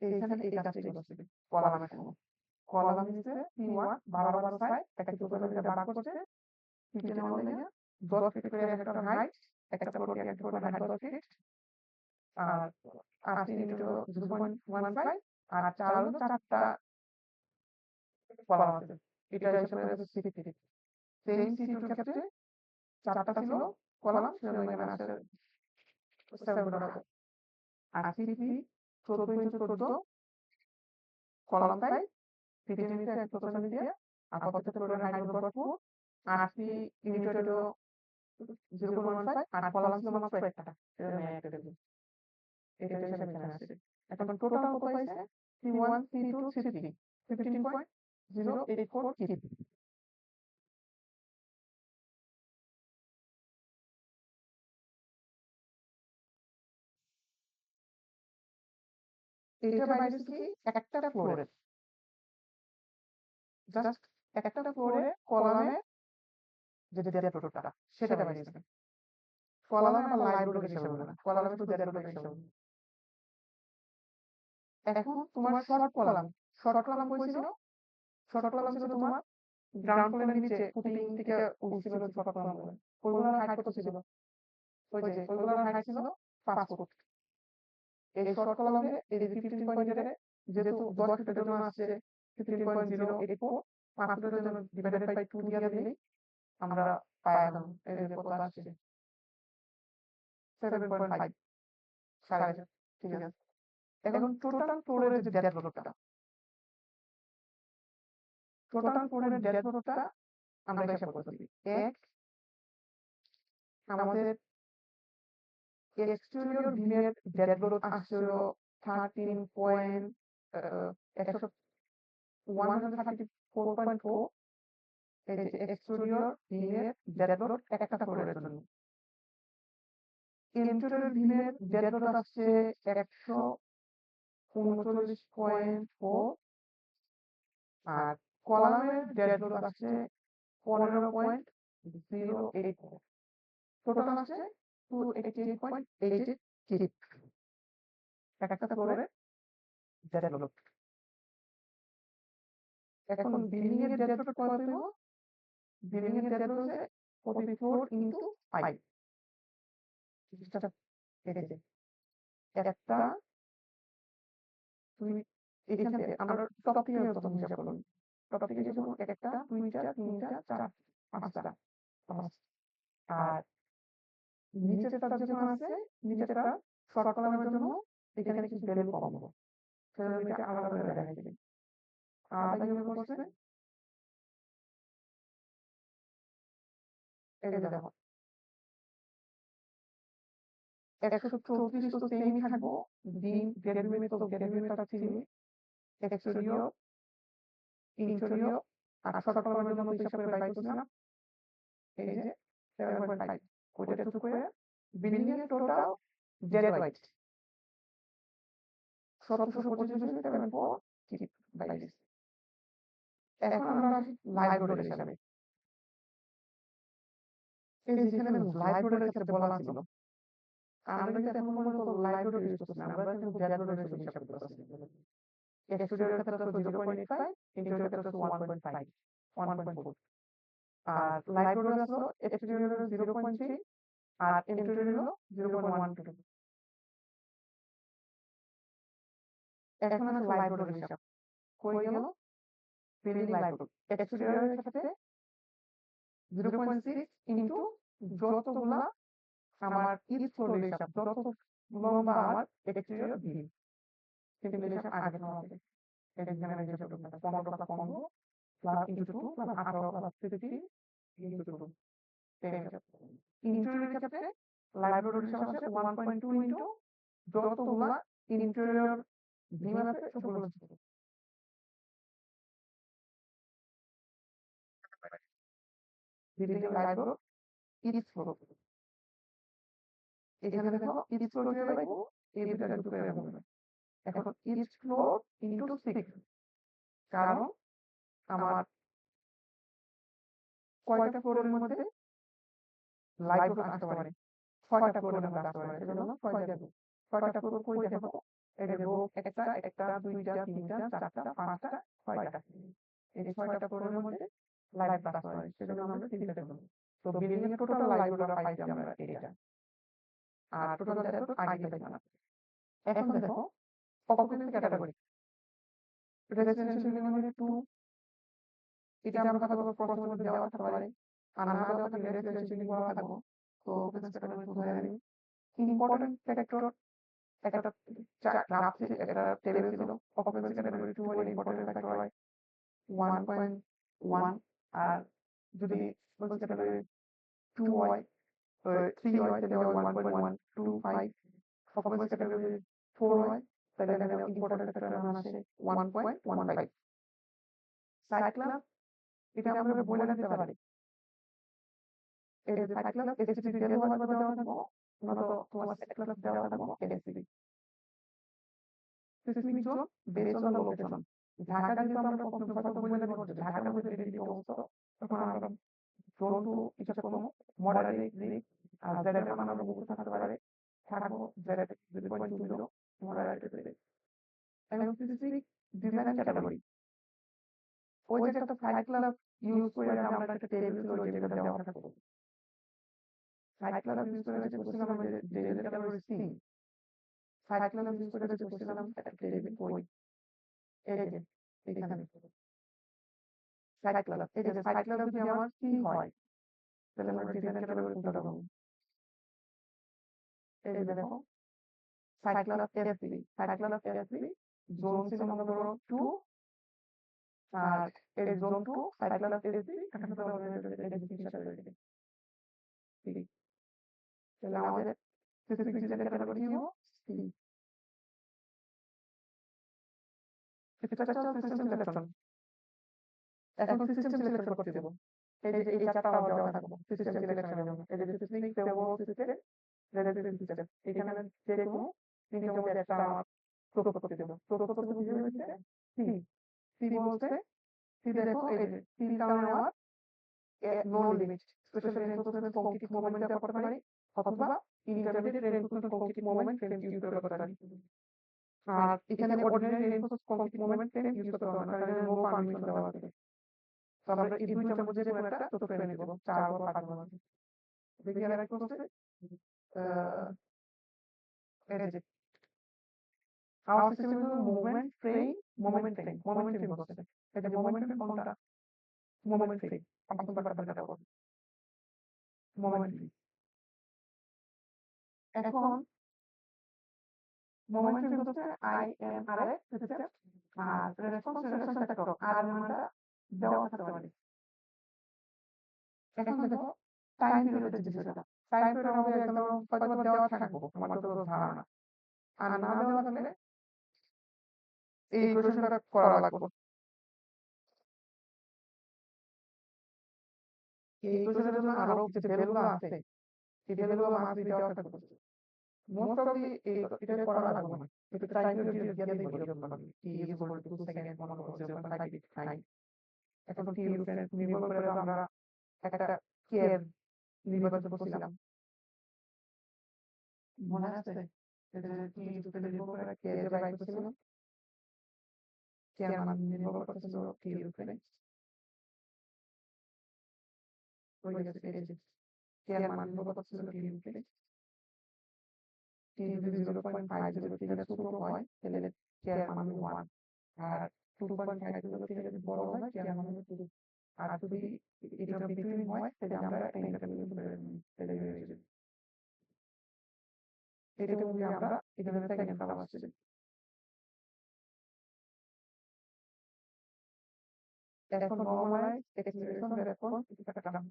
এইখানে এই কাজটি করছে কলামের কলাম নিচে C1 12 সাইড একটা টোটাল মিলে ভাগ করছে কিচেনে হলে 10 ফিট করে একটা হাইট একটা ফ্লোর একটা ফ্লোর হাইট 10 ফিট আর 80 ইন্টু 0.15 আর চার হলো 4টা কলাম আছে এটা হিসাবে হচ্ছে C3 সেম C2 এর ক্ষেত্রে 4টা ছিল কলাম সেজন্য এখানে আছে 7 আর C3 14 into 14 column size fitting নিচে এক টোটাল দিয়ে আপাতত ফ্লোরের হাইট হলো 10 ফুট 80 ইউনিট হলো 0.15 আর কলাম ছিল মাত্র একটা সেজন্য একটা দেব এটা হিসাবে এখানে আসছে এখন টোটাল কত হয়েছে C1 C2 C3 15.084 কিপ এটা বাইরে কি একটা ফ্লোরে জাস্ট একটা ফ্লোরে কলামে যে ডেটা টোটালটা সেটা বাইরে আছে কলামে আবার লাইভ লোড হিসেবে বলে না কলামে তো ডেটা লোড হিসেবে এখন তোমার শর্ট কলাম কই ছিল শর্ট কলাম ছিল তোমার গ্রাউন্ড ফ্লোরের নিচে ফুটিং থেকে উঠছিল শর্ট কলাম গুলো ওইগুলোর হাইট কত ছিল ওই যে ওইগুলোর হাইট ছিল 5 ফুট এই শর্ট কলামে এই যে 15.0 যেহেতু 10 ফুটের জন্য আসছে 15.084 5 ফুটের জন্য ডিভাইডেড বাই 2 দিয়ে দিলেই আমরা পাই এখন এই যে কত আসছে 7.5 সাড়ে চার। ঠিক আছে এখন টোটাল ফ্লোরের যে ডেড লোডটা আমরা হিসাব করতেছি এক আমাদের এক্সটেরিয়র বিমের ডেড লোড আসছে হলো 134.4 এই যে এক্সটেরিয়র বিমের ডেড লোড একটা ফ্লোরের জন্য ইন্টেরিয়র বিমের ডেড লোড আসছে 139.4 আর কলামের ডেড লোড আসছে 15.084 টোটাল আসছে 288.88 কিপ একটা ফ্লোরে ডেড লোড এখন বিল্ডিং এর ডেড লোড কত দেব বিল্ডিং এর ডেড লোড হচ্ছে 44 ইনটু 5 জিনিসটা এটাতে একটা তুমি এখান থেকে আমরা টপ থেকে প্রথম হিসাব করলাম টপ থেকে হিসাব করলাম একটা দুইটা তিনটা চার পাঁচটা পাঁচ আর নিচেরটা যখন আছে নিচেরটা শর্ট কলামের জন্য এখানে কিছু ভ্যালু কম হবে সেজন্য এটা আলাদা করে দেখাই দিবেন আলাদা কিভাবে করছে এই যে দেখো 134 তো সেমই থাকবো বিম গ্রেড বিমে তো গ্রেড বিমটা ছিল এক্সটেরিয়র ইন্টেরিয়র আর শর্ট কলামের জন্য হিসাব করে বাই করছিলাম এই যে 7.5 ওইটা টুকু করে বিল্ডিং এর total Z weight 1725.74 kip by this এখন আমরা আসি লাইভ লোড হিসাবে এই যেখানে লাইভ লোডের ক্ষেত্রে বলা ছিল আমরা কিন্তু এখন পর্যন্ত লাইভ লোড ইউজ করছি না, আমরা কিন্তু ডেড লোডের ছবি হিসাব করতেছি। এক্সট্রুডের ক্ষেত্রে হচ্ছে 0.85, ইন্টেরিয়রের ক্ষেত্রে হচ্ছে 1.5, 1.4। আর লাইভ লোড হলো এক্সট্রুডের হলো 0.3 আর ইন্টেরিয়র হলো 0.12। এখন আছে লাইভ লোডের হিসাব। কই গেল? Building live load. এক্সট্রুডের ক্ষেত্রে 0.6 ইনটু যতগুলা আমার ইচ ফ্লোর হিসাব, যত লম্বা আমার এক্সট্রুডের বিম। সিম্পল হিসাব আগে নেওয়া হবে। এখানে হিসাব করতে হবে 15 plus 15 plus into 2 plus 18 plus 50 into 2 10 হিসাব। ইন্টেরিয়রের ক্ষেত্রে লাইভ লোডের হিসাব আছে 1.2 ইনটু যতগুলা ইন্টেরিয়র বিম আছে সবগুলো যোগ। Building live load each floor. এখানে দেখো ইচ ফ্লোর কিভাবে পাইবো? এই দুটো যোগ করে হবে। এখন ইচ ফ্লোর ইনটু 6, কারণ আমার কয়টা ফ্লোরের মধ্যে লাইভ লোড আসতে পারে? 6টা ফ্লোরের মধ্যে আসতে পারে। সেজন্য 6 দিয়ে গুণ। 6টা ফ্লোর কই দেখো তো? এই যে রো একটা, একটা, দুইটা, তিনটা, চারটা, পাঁচটা, 6টা। এই 6টা ফ্লোরের মধ্যে লাইভ লোড আসতে পারে। সেজন্য আমরা 3টা দেব। তো বিল্ডিং এর টোটাল লাইভ লোড পাইছি আমরা এটা। আর টোটাল ডেড লোড আগে পাইছি না। এখন দেখো অকুপেন্সি ক্যাটাগরি। রেসিডেন্সিয়াল বিল্ডিং এর 2, এটা আমরা হয়তো প্রশ্নের মধ্যে দেওয়া থাকতে পারে। আর না দেওয়া থাকলে রেসিডেন্সিয়াল বিল্ডিং বলা থাকবো। তো অকুপেন্সি ক্যাটাগরি ধরে নিই। ইম্পর্টেন্ট ফ্যাক্টর একটা গ্রাফ একটা টেবিল ছিল। অকুপেন্সি ক্যাটাগরি 2 হলে ইম্পর্টেন্ট ফ্যাক্টর হয় 1.1, আর যদি অকুপেন্সি ক্যাটাগরি 2 হয় 3 হয় তাহলে হয় 1.125। অকুপেন্সি ক্যাটাগরি 4 হয় তাহলে এখানে ইম্পর্টেন্ট ফ্যাক্টর মান আসে 1.15। সাইট ক্লাব এটা আমরা বলে দিতে পারি। এই যে সাইট ক্লাব এসএসসি দেওয়া হয়তো দেওয়া থাকবো, নয়তো তোমার সাইট ক্লাব দেওয়া থাকবো SSC. Seismic zone based on the location. Dhaka যেহেতু আমরা প্রথম হয়তো বলে দেবো যে ঢাকার মধ্যে যদি অবস্থা, তখন আমরা জোন টু হিসাব করবো মডারেট রিস্ক। আর জেড এর মান আমরা মুখে থাকতে পারে থাকবো জেড 0.20 মডারেট রিস্ক। এবং স্পেসিফিক ডিজাইন ক্যাটাগরি ওই যে একটা সাইট ক্লাব ইউজ করে যে আমরা একটা টেবিল ছিল ওই টেবিলটা দেওয়া থাকবো। সাইট ক্লাব ইউজ করে যে করছিলাম যে table category C, site class use করে যে করছিলাম একটা টেবিল ওই এই যে এখানে সাইট ক্লাব। এই যে সাইট ক্লাব যদি আমার সি হয় তাহলে আমরা ডিজাইন ক্যাটাগরি কোনটা দেবো? এই যে দেখো site class SB, site class SB zone ছিল মনে করো 2, আর এই জোন 2 সাইট ক্লাব এসবি এখানে তো আমরা এসবি হিসাবে রেখে দিই। তাহলে আমাদের স্পেসিফিক ডিজাইন ক্যাটাগরি কি হবে? সি। এটা হচ্ছে সিস্টেম সিলেকশন। এখন সিস্টেম সিলেকশন করতে দেব। এই যে এই চারটা আবার দেওয়া থাকবো সিস্টেম সিলেকশনের জন্য। এই যে system favourable system, resistance system, এখানে যে কোনো তিনটার মধ্যে একটা আমার চোখ করতে দেব। চোখ করতে বুঝিয়ে হচ্ছে সি। সি বলতে সি দেখো এই যে সি কারণে আমার no limit special reinforcement concrete moment ব্যবহার করতে পারি, অথবা intermediate reinforcement concrete moment frame use করতে পারি। আর এখানে ordinary reinforce concrete moment frame use করতে পারবো না, কারণ এখানে নো পারমিশন দেওয়া আছে। তো আমরা এই দুইটার মধ্যে যে কোনো একটা ছোট ফ্রেম দেবো, 4 বা 5 এর মধ্যে। দেখি আর একটা হচ্ছে এই যে our system is a moment frame হচ্ছে। এই যে moment frame কোনটা? moment frame। আপনি বারবার দেখো moment frame। এখন moment frame হচ্ছে IMRF সিস্টেম, আর রেসপন্স ফ্যাক্টর আর এর মানটা দেওয়া থাকতে পারে। এখন দেখো টাইম পিরিয়ডের যে বিষয়টা, টাইম পিরিয়ড আমাদের একদম হয়তো দেওয়া থাকবো আমার যতদূর ধারণা। আর না দেওয়া থাকলে এই ইকুয়েশনটা করা লাগবে। এই ইকুয়েশনের জন্য আরো যে ভ্যালুগুলো আছে এই ভ্যালুগুলো মাস দিতে থাকবে। মোস্ট অফ দি এটা করা লাগবে না, একটু টাইম পিরিয়ড দিয়ে দিয়ে বলি আপনাকে টি ইজ ইকুয়াল টু 2 সেকেন্ড মনে করো 0.589। এখন টি নির্ভর করে আমরা একটা কেয়ার নির্বাচন করছিলাম। মনে আছে এই যে টিভিতে নির্ভর করে কে যে বাইক করছিল, চেয়ারম্যান নির্ভর করতেছিল টিভির উপরে, হয়ে গেছে এই যে চেয়ারম্যান নির্ভর করতেছিল টিভির উপরে, টি যদি 0.50 থেকে ছোট হয় তাহলে চেয়ারম্যান ওয়ান, আর 2.50 থেকে যদি বড় হয় চেয়ারম্যান টু, আর যদি এটা বিটুইন হয় তাহলে আমরা একটা ইন্টারমিডিয়েট ধরে নিই, তাহলে হয়ে যাবে। এটা বলি আমরা এখানে সেকেন্ড টার্ম আসছে। এখন নরমালাইজ এক্সিলারেশন রেসপন্স একটা টার্ম,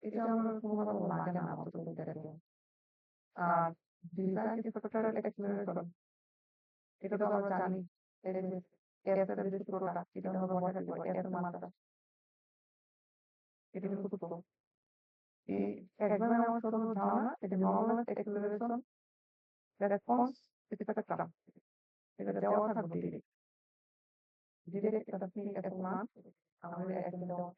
এটা আমরা কোনোভাবে লাগে না আমাদের তো দেখো। আর ডিজাইন স্ট্রাকচারাল এক্সিলারেশন এটা তো আমরা জানি, এই যে এস এর যে সূত্রটা এটা আমরা মনে রাখবো, এস এর মাত্রা এটা কিন্তু সূত্র। এই এক্সামে আমার সর্ব ধারণা এটা নরমালাইজ এক্সিলারেশন রেসপন্স একটা টার্ম, এটা দেওয়া থাকবে ডিরেক্ট ডিরেক্ট এটা কি এত মান আমাদের একদম দেওয়া।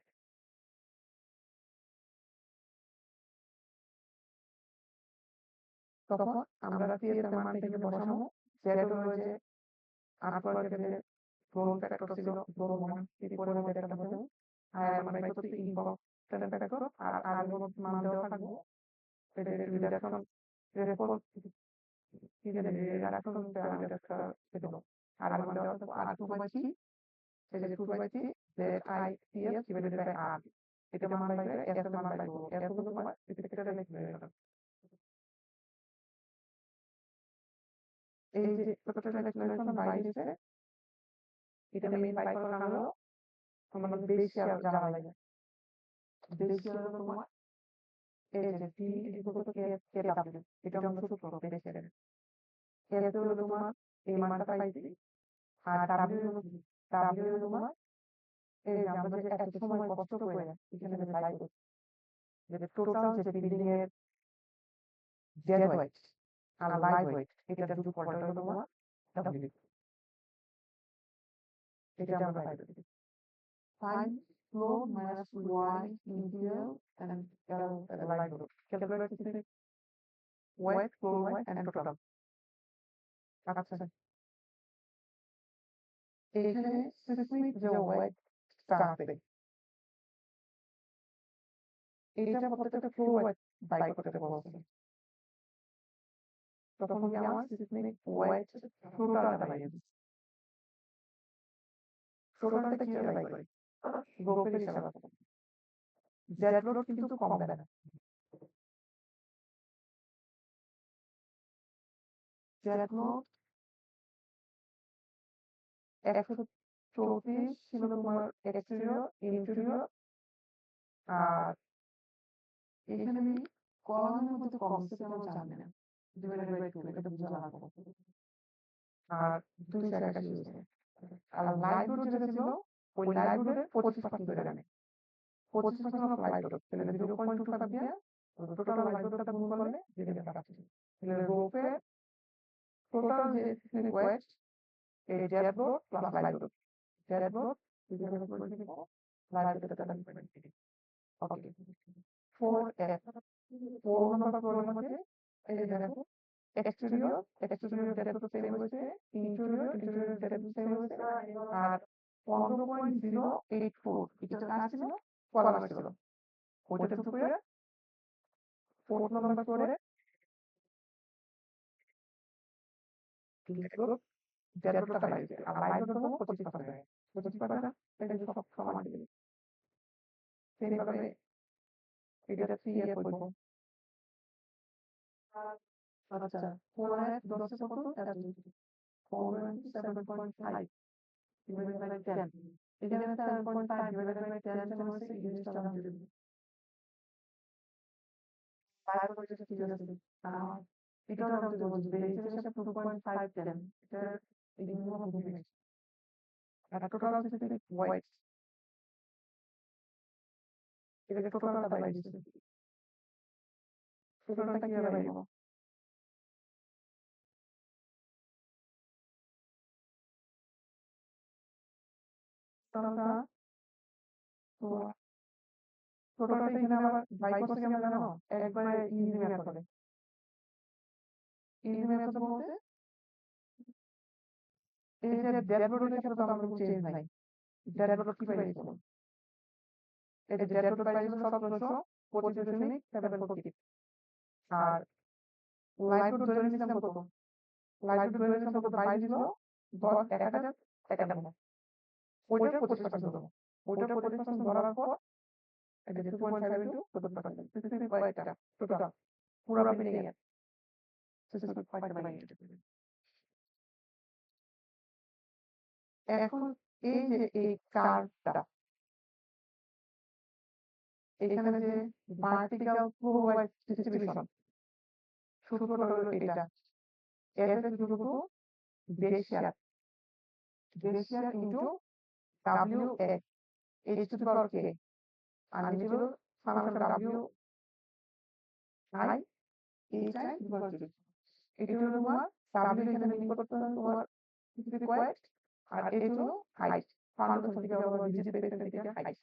তখন আমরা সিএস এর মান এখানে বসাবো, যেটা হলো যে 8 যে গ্রোথ ফ্যাক্টর ছিল, গ্রোথ মান এরপরে আমাদের একটা বসাবো, আর মানে হচ্ছে ইম্পর্টেন্ট ফ্যাক্টর, আর আগুন মান দেওয়া থাকবে, এটা রিডাকশন রেসপন্স কি জানি রিডাকশন প্যারামিটার একটা দেবো, আর মান দেওয়া থাকবে আর 2/3, এই যে 2/3 যে আই সিএস ডিভাইডেড বাই আর, এটা মান বাইরে এস এর মান বাইরে এস হলো তোমার স্পেক্ট্রাল এক্সিলারেশন। এই যে স্পেক্ট্রাল এক্সিলারেশন বাইরে এটা মেইন বাই করার কারণ হলো তোমার বেশি জানা লাগে, বেশি হলো তোমার এই যে T equal to K K W, এটা আমরা সূত্র বেশি এর এস হলো তোমার এই মানটা পাইছি, আর ডাব্লিউ হলো তোমার এই যে আমরা যে এত সময় কষ্ট করে এখানে যে বাই করি, যে টোটাল যে বিল্ডিং এর ডেড ওয়েট আর লাইভ ওয়েট এটা দুটো পড়তে হলো তোমার ডাব্লিউ, এটা আমরা বাই করি। Time flow minus y integral and live load. Calculate specific weight, flow weight, and total. আচ্ছা, এখানে স্পেসিফিক যে ওয়েটটা আছে এটা প্রত্যেকটা ফ্লো ওয়েট বাই করতে বলছে, তখন কি আমার স্পেসিফিক ওয়েট টোটালটা বাই হবে, টোটালটা কি বাই করে গ্রুপের হিসাবে আছে, ডেড লোড কিন্তু কমবে না, ডেড লোড 134 ছিল তোমার এক্সটেরিয়র ইন্টেরিয়র, আর এখানে আমি কলামের মধ্যে কমছে কেন জানি না, ডিভাইডেড বাই 2 এটা বুঝা লাগবে, আর 281 হয়েছে। আর লাইভ লোড যেটা ছিল ওই লাইভ লোডের 25% ধরে নেয়, 25% অফ লাইভ লোড তাহলে 0.25 দিয়ে টোটাল লাইভ লোডটা গুণ করলে যেটা পাচ্ছি, তাহলে রোপের টোটাল যে ওয়েট এই dead load plus live load, dead load live load total ওকে 4F 4 নম্বর প্রবলেম আছে, এই যে দেখো exterior depth same হয়েছে, interior depth same হয়েছে, আর 15.084 এটা কাজ ছিল কলামে ছিল, ওইটা টুকু করে 4 নম্বর করে ডেপথটা বাড়িয়েছে, আর লাইভ লোড হলো 25%, 25% এটা সব সমান দিবে, সেই ভাবে এটা 3F করবো। আচ্ছা 4F 10 কত এত 4.7.5 divided by 10, এখানে 7.5 divided by 10 যেমন হচ্ছে এই জিনিসটা আমরা দিয়ে দেব, বাইরে করে ঠিক আছে, এটাও আমরা যদি বলছি বেস হিসেবে 2.510 এটা এই নিয়ম ভূমি আর টোটাল স্পেসিফিক ওয়েট এটা টোটালটা বাই দিচ্ছে, টোটালটা কিভাবে বাই দিব, টোটালটা টোটালটা এখানে আবার বাই করছে কেমন জানো? একবারে ইজি মেথডে। ইজি মেথড বলতে এই যে ডেড লোডের ক্ষেত্রে তো আমার কোনো চেঞ্জ নাই। ডেড লোড কি পাইছি বলো? এই যে ডেড লোড পাইছিল 1725.748 আর লাইভ লোড ধরে নিয়েছিলাম কত? লাইভ লোড ধরে নিয়েছিলাম কত? 22,10,51 ওইটার 25% ধরো। ওইটার 25% ধরার পর এটা 2.5 ইন্টু 25%, 60 কয়টা টোটাল পুরা বিল্ডিং এর 60.5 এখন এই যে এই কার্ভটা এখানে যে ভার্টিক্যাল ক্লকওয়াইজ ডিস্ট্রিবিউশন সূত্রটা হলো এটা এফ এর যুগটুকু বেশিয়ার into W X H to the power K আর নিচে হলো summation W I H I equal to এটা হলো তোমার ডাব্লিউ এখানে লিঙ্ক করতে হবে তোমার রিকোয়ার্ড আর এইচ হলো হাইট ফাউন্ডেশন থেকে আবার ভিজিট বেসিন থেকে হাইট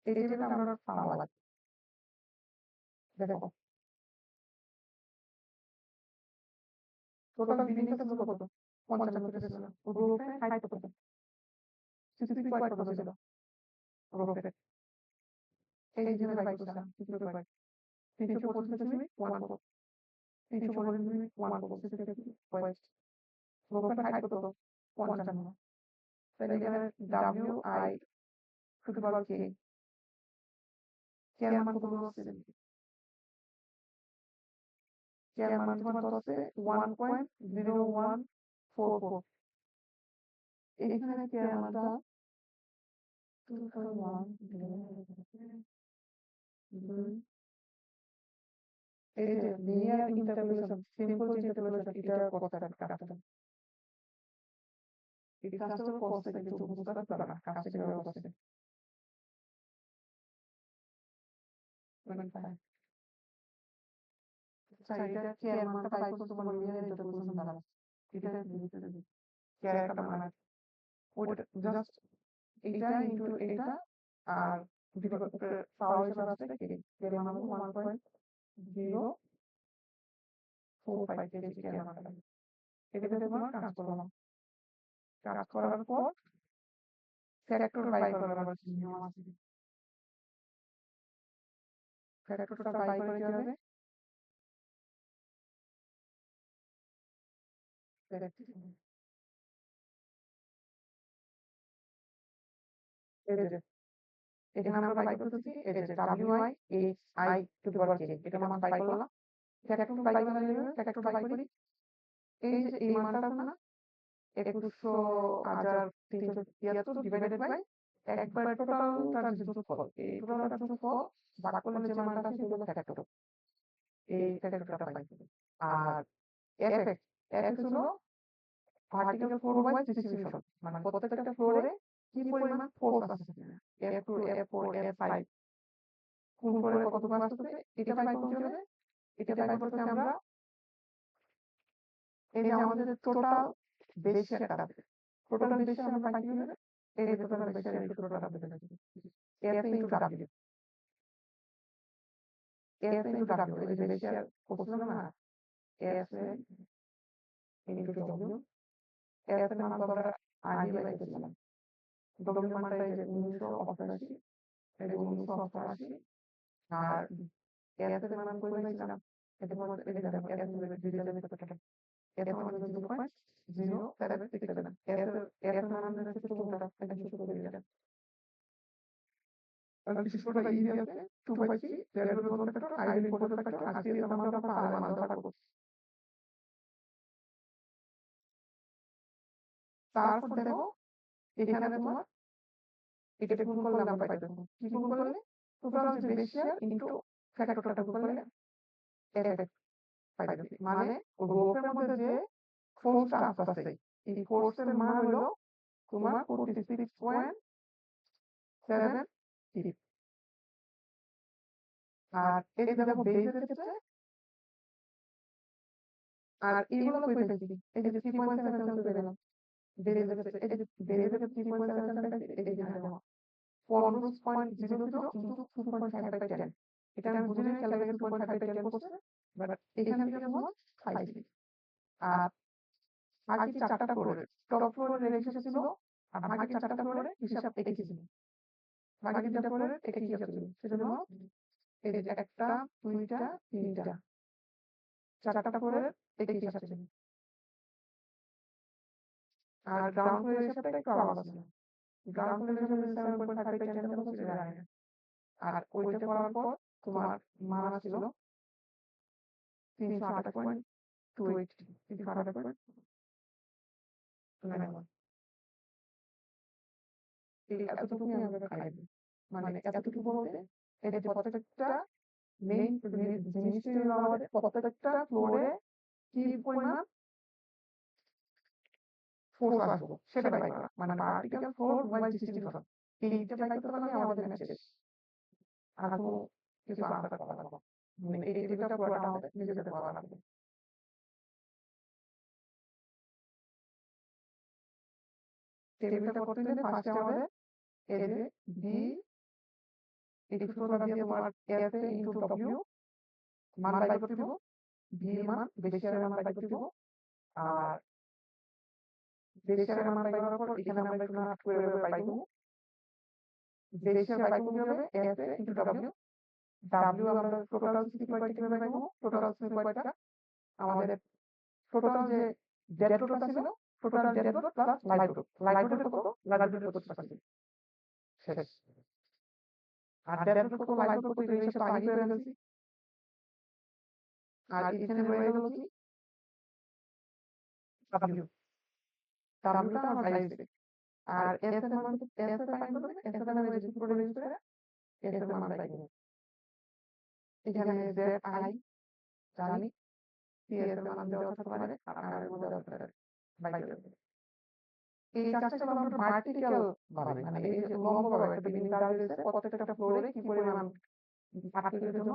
এই টেবিলটা আমরা পাওয়া লাগবে দেখো টোটাল বিল্ডিং ছিল কত 55 ফুট ছিল রুফে হাইট কত 60 কত ছিল রুফে এই যে বাই করছিলাম 60 কয়েক 325.14 325.14 রুফের হাইট কত 55 তাহলে এখানে W I two the power কে কে এর মান কত হচ্ছে কে এর মান তোমার হচ্ছে 1.0144 এখানে কে এর মানটা 2.1 এই যে লিনিয়ার ইন্টারপোলেশন সিম্পল যে ইন্টারপোলেশন এটা কথাটা কাটতে এই কাজটা করতে কিন্তু বুঝতে পারবে না কাজটা কিভাবে করতে মানে এটা কি এর মানটা বাই করতে তোমার লিনিয়ার ইন্টারপোলেশন দ্বারা এটা দিতে দেবে কে একটা মানে ওটা জাস্ট এটা ইনটু এটা আর ডিভাইড পাওয়ার হিসেবে আছে কে এর মান হলো 1.045 কেজি কে এর মান এটাকে তোমার কাজ করলাম কাজ করার পর ফ্যাক্টর বাই করার আবার নিয়ম আছে ফ্যাক্টরটা বাই করে কি হবে এই যে এখানে আমরা বাই করতেছি এই যে WI HI two the power কে এটা মান বাই করলাম ফ্যাক্টর বাই করা হয়ে গেলে ফ্যাক্টর বাই করি এই যে এই মানটা আছে না 21,373 ডিভাইডেড বাই একবার টোটালটার যে যোগফল এই টোটালটার যোগফল ভাগ করলে যে মানটা আসে সেটা হলো ফ্যাক্টর এই ফ্যাক্টরটা পাই আর এফএক্স এফএক্স হলো ভার্টিক্যাল ফ্লোর ওয়াইজ ডিস্ট্রিবিউশন মানে প্রত্যেকটা ফ্লোরে কি পরিমাণ ফোর্স আছে F2 F4 F5 কোন ফ্লোরে কতটুকু আসছে এটা বাই করতে হবে এটা বাই করতে আমরা এই যে আমাদের টোটাল বেস শেয়ারটা আছে টোটাল বেস শেয়ার আমরা পাই কি হবে এই যে total base share into total base share F into W F into W এই যে বেস শেয়ার করছিলাম না F ইনটু W F এর মান তো আমরা আগে বাই করছিলাম W মানটা এই যে 1988 এই যে 1988 আর F এর মান কই পাইছিলাম এটা মনে এই যে দেখো F এর ডিজিটাল মেথড এর মান হলো 0.0767 এর মান আমরা কিছু কোনটা এটা কিছু করে দিলাম আর বিশেষটা ইজি আছে 2 বাই 3 ভ্যারিয়েবল বন্ধ ফ্যাক্টর আইডিয়াল ইম্পর্টেন্ট ফ্যাক্টর আর সি এর মান আমরা পাওয়ার মান দরকার করব তারপর দেখো এখানে তোমার এটা গুণ করলে আমরা পাই দেবো কি গুণ করলে টোটাল যে বেস শেয়ার ইনটু ফ্যাক্টরটা গুণ করলে এফ পাই দেবো মানে গ্রুপের মধ্যে যে ফোর্সটা আছে এই ফোর্সের মান হলো তোমার 46.7 আর এই যে দেখো বেজের ক্ষেত্রে আর এইগুলো কই পেয়েছি এই যে 3.7 পেয়ে গেলাম বেজের ক্ষেত্রে এই যে বেজের ক্ষেত্রে 3.7 এই যে দেখো 15.00 into 2.5/10 এটা আমি বুঝে নিই কেন লাগে 2.5/10 করছে বাট এখান থেকে তোমার 5 দিবি আর বাকি 4টা ফ্লোরে টপ ফ্লোরে রেজিস্ট্রেশন ছিল আর বাকি 4টা ফ্লোরে হিসাব একই ছিল বাকি 2টা ফ্লোরে একই হিসাব ছিল সেজন্য এই যে 1টা 2টা 3টা 4টা ফ্লোরে একই হিসাব ছিল আর গ্রাউন্ড ফ্লোরের হিসাবটা একটু আলাদা ছিল গ্রাউন্ড ফ্লোরের হিসাবে 7.5/10 কেন ছিল জানি না আর ওইটা করার পর তোমার মান ছিল 328.28 328.91 এই এতটুকুই আমরা পাইবো মানে এতটুকু বলতে এই যে প্রত্যেকটা মেইন জিনিসটি হলো আমাদের প্রত্যেকটা ফ্লোরে কি পরিমাণ ফোর্স আসবো সেটা বাই করা মানে পার্টিকেল ফোর্স ওয়াইজ ডিস্ট্রিবিউশন এইটা বাই করতে পারলে আমাদের ম্যাচ শেষ আর কোনো কিছু আনতে পারবো না মানে এই টেবিলটা পুরোটা আমাদের নিজেদের করা লাগবে টেবিলটা করতে হলে ফার্স্টে আমাদের এই যে বি এই সূত্রটা দিয়ে তোমার এস এ ইনটু ডব্লিউ মান বাই করতে দিব বি এর মান বেশিয়ার মান বাই করতে দিব আর বেশিয়ার মান বাই করার পর এখানে আমরা একটু না করে পাইবো বেশিয়ার বাই করতে হবে S A into W W আমরা টোটাল সিসি পয়েন্ট কিভাবে পাইবো টোটাল সিসি পয়েন্টটা আমাদের টোটাল যে ডেড লোডটা ছিল total dead load plus live লোডের কত লাইভ লোডের 25% শেষ আর ডেড লোড কত লাইভ লোড কত এই হিসাব আগে করে ফেলছি আর এখানে রয়ে গেল কি ডব্লিউ ডব্লিউটা আমার প্রাইস দেবে আর এস এর মান এস এর ফাইন করবে এস এর মান আমি রেজিস্টার করে এস এর মান বাই করব এখানে জেড আই জানি সি এস এর মান দেওয়া থাকতে পারে আর আর এর মধ্যে দেওয়া থাকতে পারে বাই করব এই কাজটা হলো আমরা ভার্টিক্যাল ভাবে মানে এই যে লম্ব ভাবে একটা বিল্ডিং দাঁড় রয়েছে প্রত্যেকটা ফ্লোরে কি পরিমাণ পার্টিকেলের জন্য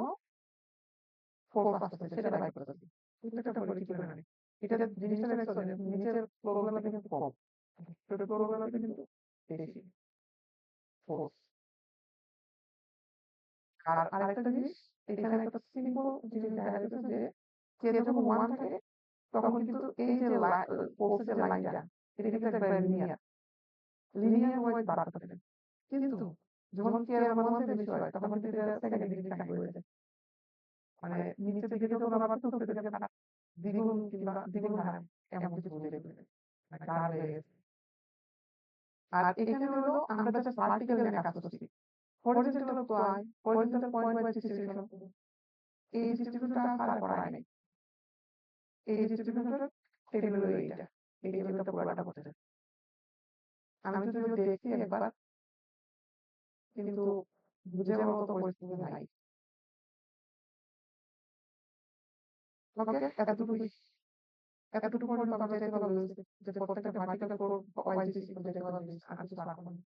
ফোর্স আসতেছে সেটা বাই করতেছি প্রত্যেকটা ফ্লোরে কি পরিমাণ এটা জিনিসটা দেখছো যে নিচের ফ্লোরগুলোতে কিন্তু কম উপরের ফ্লোরগুলোতে কিন্তু বেশি ফোর্স আর আরেকটা জিনিস এখানে একটা সিম্পল জিনিস দেখা যাচ্ছে যে কে যখন ওয়ান থাকে তখন কিন্তু এই যে ফোর্সের যে লাইনটা এটা কিন্তু একবার লিনিয়ার ওয়াইজ বাড়তে থাকে কিন্তু যখন কে এর মান ওয়ান থেকে বেশি হয় তখন কিন্তু এটা সেকেন্ড ডিগ্রি সাইন হয়ে যায় মানে নিচের দিকে যখন আবার উপরের দিকে তারা দ্বিগুণ কিংবা দ্বিগুণ হারে এমন কিছু বুঝে যাবে মানে কার হয়ে গেছে আর এখানে হলো আমরা জাস্ট পার্টিকেল নিয়ে কাজ করছি হরিজন্টাল তো I horizontal point wise distribution এই ডিস্ট্রিবিউশনটা আর করা হয় নাই এই ডিস্ট্রিবিউশনটা টেবিল হলো এইটা এই টেবিলটা পুরোটা করতে আমি যদিও দেখছি একবার কিন্তু বুঝে আমার মতো পরিস্থিতি নাই ওকে এতটুকু পর্যন্ত আমরা যেতে পারবো যে প্রত্যেকটা ভার্টিক্যাল ফোর ওয়াইজ ডিস্ট্রিবিউশন যেতে পারবো আর কিছু রাখবো না